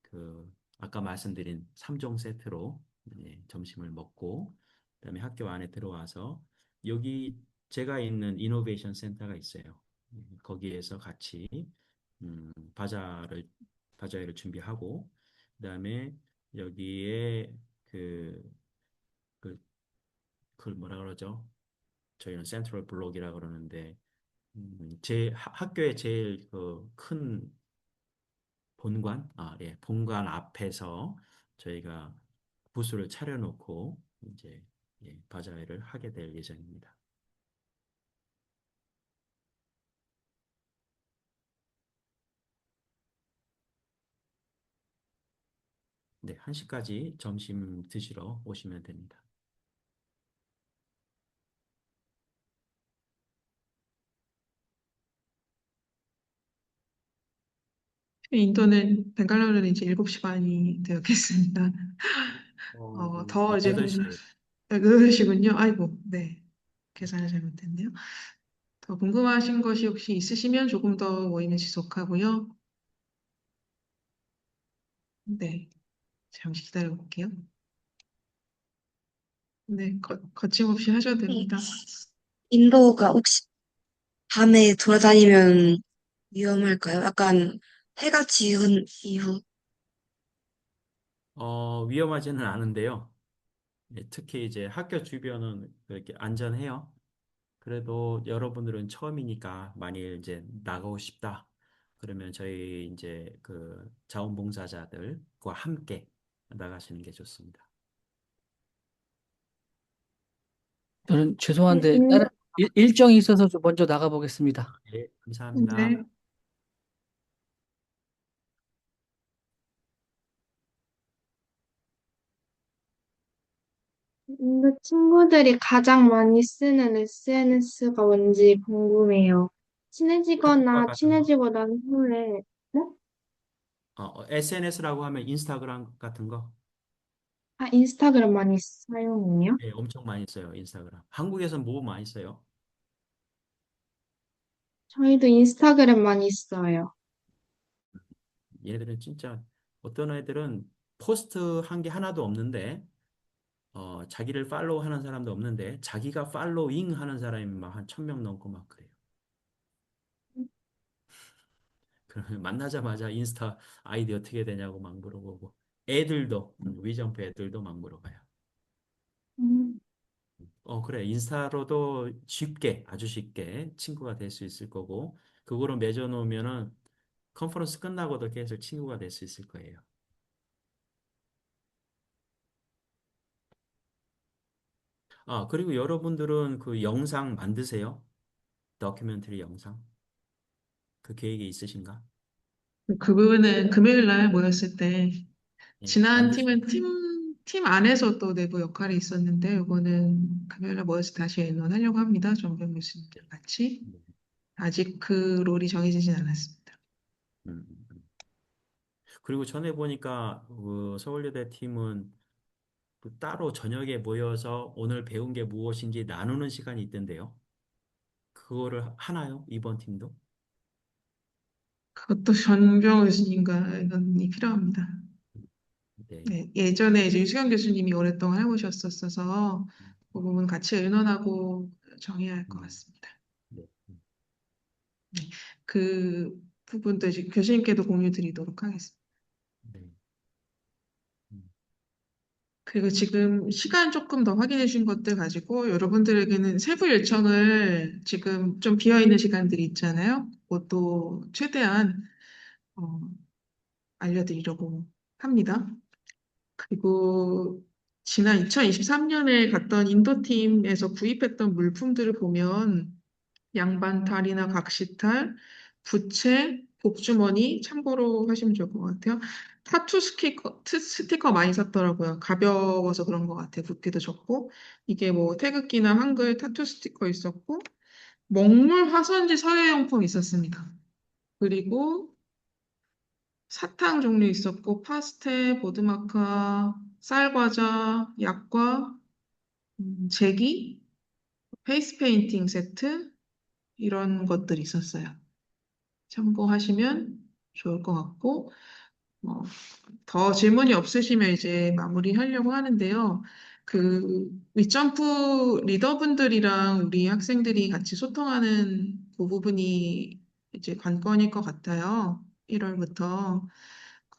그 아까 말씀드린 3종 세트로 점심을 먹고 그다음에 학교 안에 들어와서 여기 제가 있는 이노베이션 센터가 있어요. 거기에서 같이 음, 바자를 바자회를 준비하고 그다음에 여기에 그, 그 그걸 뭐라 그러죠? 저희는 센트럴 블록이라 그러는데 제 학교의 제일 그큰 본관, 예, 본관 앞에서 저희가 부스를 차려놓고 이제 바자회를 하게 될 예정입니다. 네, 1시까지 점심 드시러 오시면 됩니다. 인도는 벵갈루루는 이제 7시 반이 되었겠습니다. 더 이제 8시에 그러시군요. 아이고, 네. 계산을 잘못했네요. 더 궁금하신 것이 혹시 있으시면 조금 더 모임을 지속하고요. 네. 잠시 기다려 볼게요. 네, 거침없이 하셔도 됩니다. 인도가 혹시 밤에 돌아다니면 위험할까요? 약간 해가 지은 이후. 위험하지는 않은데요. 특히 이제 학교 주변은 그렇게 안전해요. 그래도 여러분들은 처음이니까 만일 이제 나가고 싶다. 그러면 저희 이제 그 자원봉사자들과 함께 나가시는 게 좋습니다. 저는 죄송한데 인도, 다른 일정이 있어서 좀 먼저 나가 보겠습니다. 네, 감사합니다. 네. 인도 친구들이 가장 많이 쓰는 SNS가 뭔지 궁금해요. 카톡과 친해지거나 같은 거? 친해지고 난 후에, 네? SNS라고 하면 인스타그램 같은 거? 아, 인스타그램 많이 사용해요? 예, 엄청 많이 써요, 인스타그램. 한국에서는 뭐 많이 써요? 저희도 인스타그램 많이 써요. 얘네들은 진짜 어떤 애들은 포스트 한 게 하나도 없는데, 자기를 팔로우 하는 사람도 없는데, 자기가 팔로잉 하는 사람이 막 한 1,000명 넘고 막 그래요. 그러면 만나자마자 인스타 아이디 어떻게 되냐고 막 물어보고, 애들도, 위점프 애들도 막 물어봐요. 음, 그래. 인스타로도 쉽게, 아주 쉽게 친구가 될 수 있을 거고, 그거로 맺어놓으면은 컨퍼런스 끝나고도 계속 친구가 될 수 있을 거예요. 그리고 여러분들은 그 영상 만드세요? 다큐멘터리 영상? 그 계획이 있으신가? 그 부분은 금요일 날 모였을 때 예, 지난 만드시, 팀은 팀 안에서 또 내부 역할이 있었는데 이거는 금요일 날 모여서 다시 의논하려고 합니다. 정병 교수님들 같이. 네. 아직 그 롤이 정해지진 않았습니다. 음, 음, 음. 그리고 전에 보니까 그 서울여대 팀은 그 따로 저녁에 모여서 오늘 배운 게 무엇인지 나누는 시간이 있던데요. 그거를 하나요? 이번 팀도? 그것도 전병 교수님과 의논이 필요합니다. 네. 네, 예전에 이제 유시경 교수님이 오랫동안 해보셨었어서 그 부분 같이 의논하고 정해야 할 것 음, 같습니다. 네. 네, 그 부분도 이제 교수님께도 공유 드리도록 하겠습니다. 네. 음, 그리고 지금 시간 조금 더 확인해 주신 것들 가지고 여러분들에게는 세부 일정을 지금 좀 비어 있는 시간들이 있잖아요. 그것도 최대한 어, 알려드리려고 합니다. 그리고 지난 2023년에 갔던 인도팀에서 구입했던 물품들을 보면 양반탈이나 각시탈, 부채, 복주머니 참고로 하시면 좋을 것 같아요. 타투 스티커 많이 샀더라고요. 가벼워서 그런 것 같아요. 붓기도 적고. 이게 뭐 태극기나 한글 타투 스티커 있었고, 먹물 화선지 서예용품 있었습니다. 그리고 사탕 종류 있었고, 파스텔, 보드마카, 쌀과자, 약과, 제기, 페이스 페인팅 세트, 이런 것들이 있었어요. 참고하시면 좋을 것 같고, 뭐, 더 질문이 없으시면 이제 마무리하려고 하는데요. 그 윗점프 리더분들이랑 우리 학생들이 같이 소통하는 그 부분이 이제 관건일 것 같아요. 1월부터.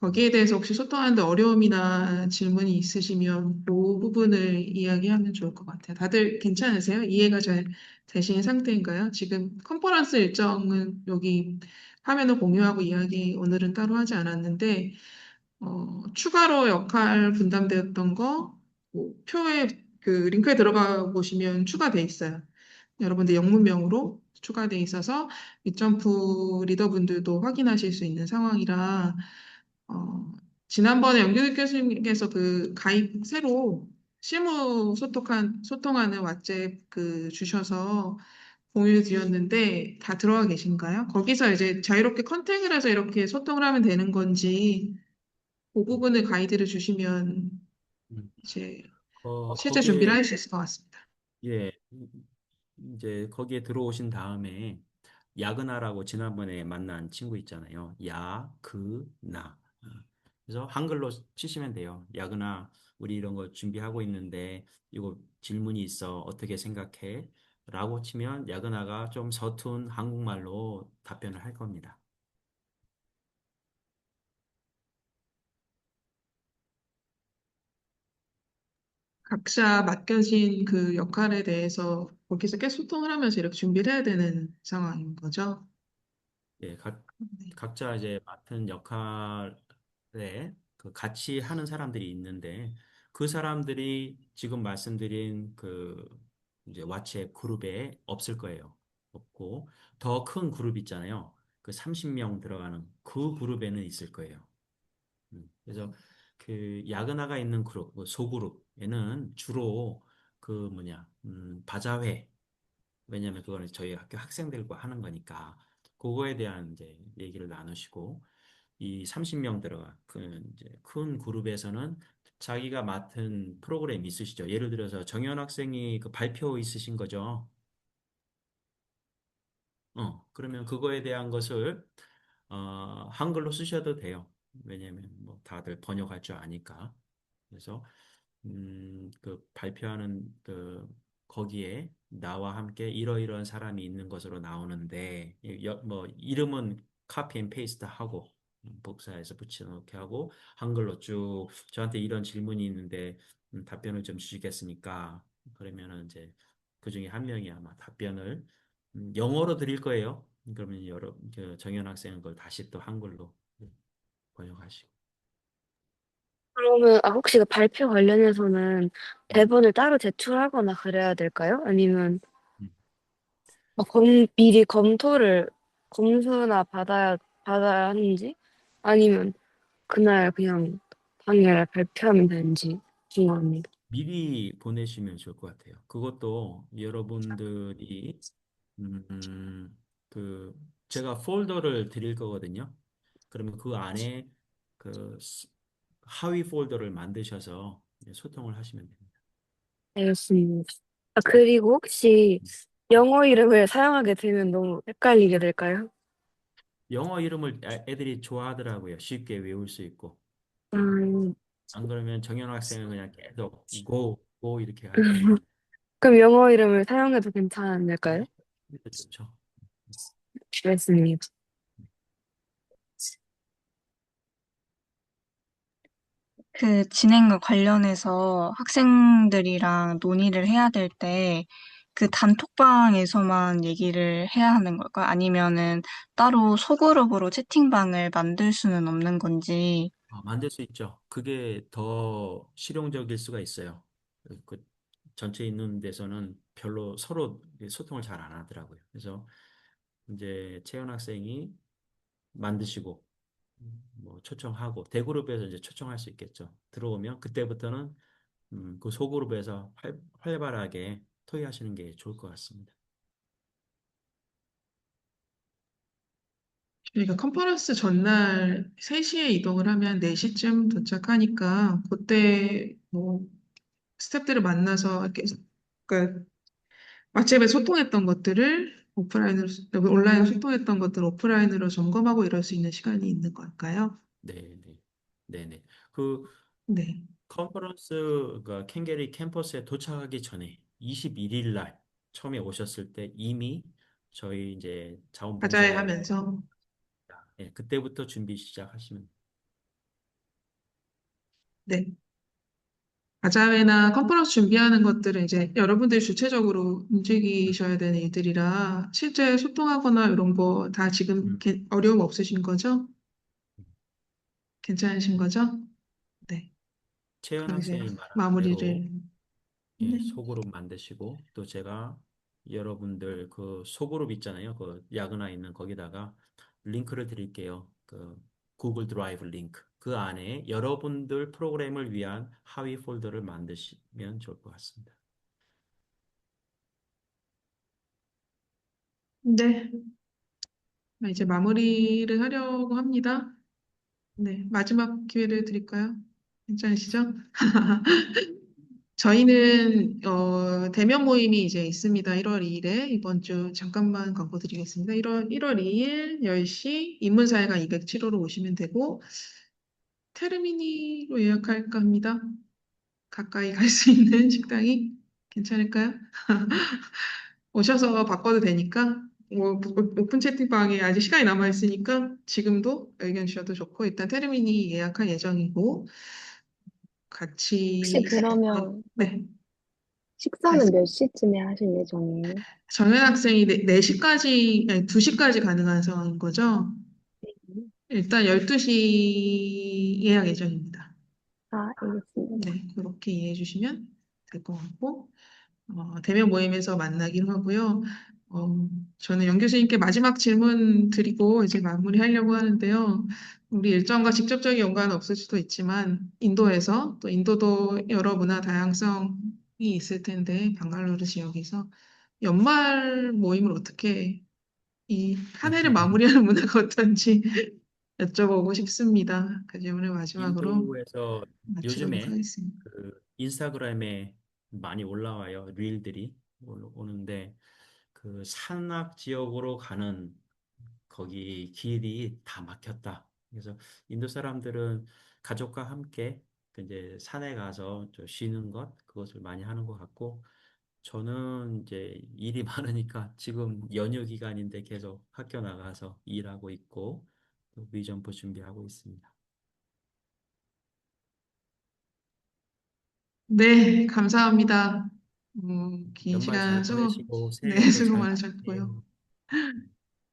거기에 대해서 혹시 소통하는데 어려움이나 질문이 있으시면 그 부분을 이야기하면 좋을 것 같아요. 다들 괜찮으세요? 이해가 잘 되신 상태인가요? 지금 컨퍼런스 일정은 여기 화면을 공유하고 이야기 오늘은 따로 하지 않았는데, 추가로 역할 분담되었던 거, 뭐, 표에 그 링크에 들어가 보시면 추가돼 있어요. 여러분들 영문명으로 추가돼 있어서 윗점프 리더분들도 확인하실 수 있는 상황이라, 지난번에 영균 교수님께서 그 가입 새로 실무 소통하는 왓츠앱 그 주셔서 공유 드렸는데 다 들어가 계신가요? 거기서 이제 자유롭게 컨택을 해서 이렇게 소통을 하면 되는 건지 그 부분을 가이드를 주시면 음. 이제 실제 준비를 거기에, 할 수 있을 것 같습니다. 예, 이제 거기에 들어오신 다음에 야그나라고 지난번에 만난 친구 있잖아요. 야, 그, 나. 그래서 한글로 치시면 돼요. 야그나, 우리 이런 거 준비하고 있는데 이거 질문이 있어. 어떻게 생각해? 라고 치면 야그나가 좀 서툰 한국말로 답변을 할 겁니다. 각자 맡겨진 그 역할에 대해서 거기서 계속 소통을 하면서 이렇게 준비를 해야 되는 상황인 거죠. 예, 각자 이제 맡은 역할에 그 같이 하는 사람들이 있는데 그 사람들이 지금 말씀드린 그 이제 왓츠앱 그룹에 없을 거예요. 없고 더 큰 그룹 있잖아요. 그 30명 들어가는 그 그룹에는 있을 거예요. 그래서 그 야그나가 있는 그룹, 그 소그룹에는 주로 그 뭐냐, 바자회 왜냐하면 그거는 저희 학교 학생들과 하는 거니까 그거에 대한 이제 얘기를 나누시고 이 30명 들어가 그 이제 큰 그룹에서는 자기가 맡은 프로그램 있으시죠? 예를 들어서 정현 학생이 그 발표 있으신 거죠? 그러면 그거에 대한 것을 한글로 쓰셔도 돼요. 왜냐면 뭐 다들 번역할 줄 아니까. 그래서 그 발표하는 그 거기에 나와 함께 이러이러한 사람이 있는 것으로 나오는데 뭐 이름은 카피 앤 페이스트 하고 복사해서 붙여넣기 하고 한글로 쭉 저한테 이런 질문이 있는데 답변을 좀 주시겠습니까? 그러면은 이제 그 중에 한 명이 아마 답변을 영어로 드릴 거예요. 그러면 그 정현 학생은 그걸 다시 또 한글로 번역하시고. 그러면, 혹시 그 발표 관련해서는 음, 대본을 따로 제출하거나 그래야 될까요? 아니면, 음. 미리 검수나 받아야 하는지? 아니면, 그날 그냥 당일 발표하면 되는지 궁금합니다. 미리 보내시면 좋을 것 같아요. 그것도 여러분들이 그 제가 폴더를 드릴 거거든요. 그러면 그 안에 그 하위 폴더를 만드셔서 소통을 하시면 됩니다. 알겠습니다. 그리고 혹시 영어 이름을 사용하게 되면 너무 헷갈리게 될까요? 영어 이름을 애들이 좋아하더라고요. 쉽게 외울 수 있고. 음, 안 그러면 정현 학생은 그냥 계속 고 이렇게 할 텐데. 그럼 영어 이름을 사용해도 괜찮을까요? 좋죠. 알겠습니다. 그 진행과 관련해서 학생들이랑 논의를 해야 될 때 그 단톡방에서만 얘기를 해야 하는 걸까요? 아니면은 따로 소그룹으로 채팅방을 만들 수는 없는 건지. 만들 수 있죠. 그게 더 실용적일 수가 있어요. 그 전체 있는 데서는 별로 서로 소통을 잘 안 하더라고요. 그래서 이제 채연 학생이 만드시고 뭐 초청하고 대그룹에서 이제 초청할 수 있겠죠. 들어오면 그때부터는 그 소그룹에서 활발하게 토의하시는 게 좋을 것 같습니다. 저희가 컨퍼런스 전날 3시에 이동을 하면 4시쯤 도착하니까 그때 뭐 스태프들을 만나서 이렇게 그러니까 마침에 소통했던 것들을 오프라인으로 온라인으로 소통했던 것들을 오프라인으로 점검하고 이럴 수 있는 시간이 있는 걸까요? 네, 네, 네, 네. 그 네. 컨퍼런스가 캥게리 캠퍼스에 도착하기 전에 21일 날 처음에 오셨을 때 이미 저희 이제 가자해 자원봉사에 하면서 그때부터 준비 시작하시면 네. 아자회나 컨퍼런스 준비하는 것들은 이제 여러분들이 주체적으로 움직이셔야 되는 일들이라 실제 소통하거나 이런 거 다 지금 어려움 없으신 거죠? 괜찮으신 거죠? 네. 채연 그럼 이제 학생이 말한 대로 마무리를. 네. 소그룹 만드시고 또 제가 여러분들 그 소그룹 있잖아요. 그 야근화 있는 거기다가 링크를 드릴게요. 그 구글 드라이브 링크. 그 안에 여러분들 프로그램을 위한 하위 폴더를 만드시면 좋을 것 같습니다. 네. 이제 마무리를 하려고 합니다. 네. 마지막 기회를 드릴까요? 괜찮으시죠? 저희는 대면 모임이 이제 있습니다. 1월 2일에 이번 주 잠깐만 광고 드리겠습니다. 1월 2일 10시 인문사회관 207호로 오시면 되고 테르미니로 예약할까 합니다. 가까이 갈 수 있는 식당이 괜찮을까요? 오셔서 바꿔도 되니까 뭐 오픈 채팅방에 아직 시간이 남아 있으니까 지금도 의견 주셔도 좋고 일단 테르미니 예약할 예정이고 혹시 같이 그러면 네. 식사는 몇 시쯤에 하실 예정이에요? 정현 학생이 4시까지, 아니 2시까지 가능한 상황인 거죠? 일단 12시 예약 예정입니다. 알겠습니다. 네, 그렇게 이해해 주시면 될 것 같고, 대면 모임에서 만나기로 하고요. 어, 저는 영 교수님께 마지막 질문 드리고 이제 마무리하려고 하는데요. 우리 일정과 직접적인 연관은 없을 수도 있지만, 인도에서, 또 인도도 여러 문화 다양성이 있을 텐데, 방갈루루 지역에서 연말 모임을 어떻게 이 한 해를 마무리하는 문화가 어떤지 여쭤보고 싶습니다. 그 질문을 마지막으로 인도에서 마치도록 요즘에 하겠습니다. 그 인스타그램에 많이 올라와요. 릴들이 오는데 그 산악 지역으로 가는 거기 길이 다 막혔다. 그래서 인도 사람들은 가족과 함께 그 이제 산에 가서 좀 쉬는 것, 그것을 많이 하는 것 같고, 저는 이제 일이 많으니까 지금 연휴 기간인데 계속 학교 나가서 일하고 있고, 또 위점프 준비하고 있습니다. 네, 감사합니다. 긴 연말 시간 잘 수고, 보내시고 네, 새해도 수고 잘 많으셨고요. 맞으세요.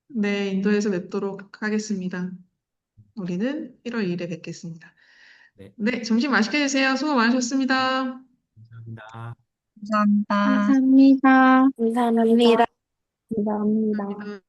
네, 인도에서 뵙도록 하겠습니다. 우리는 1월 2일에 뵙겠습니다. 네, 네, 점심 맛있게 드세요. 수고 많으셨습니다. 감사합니다. 감사합니다. 감사합니다. 감사합니다. 감사합니다. 감사합니다.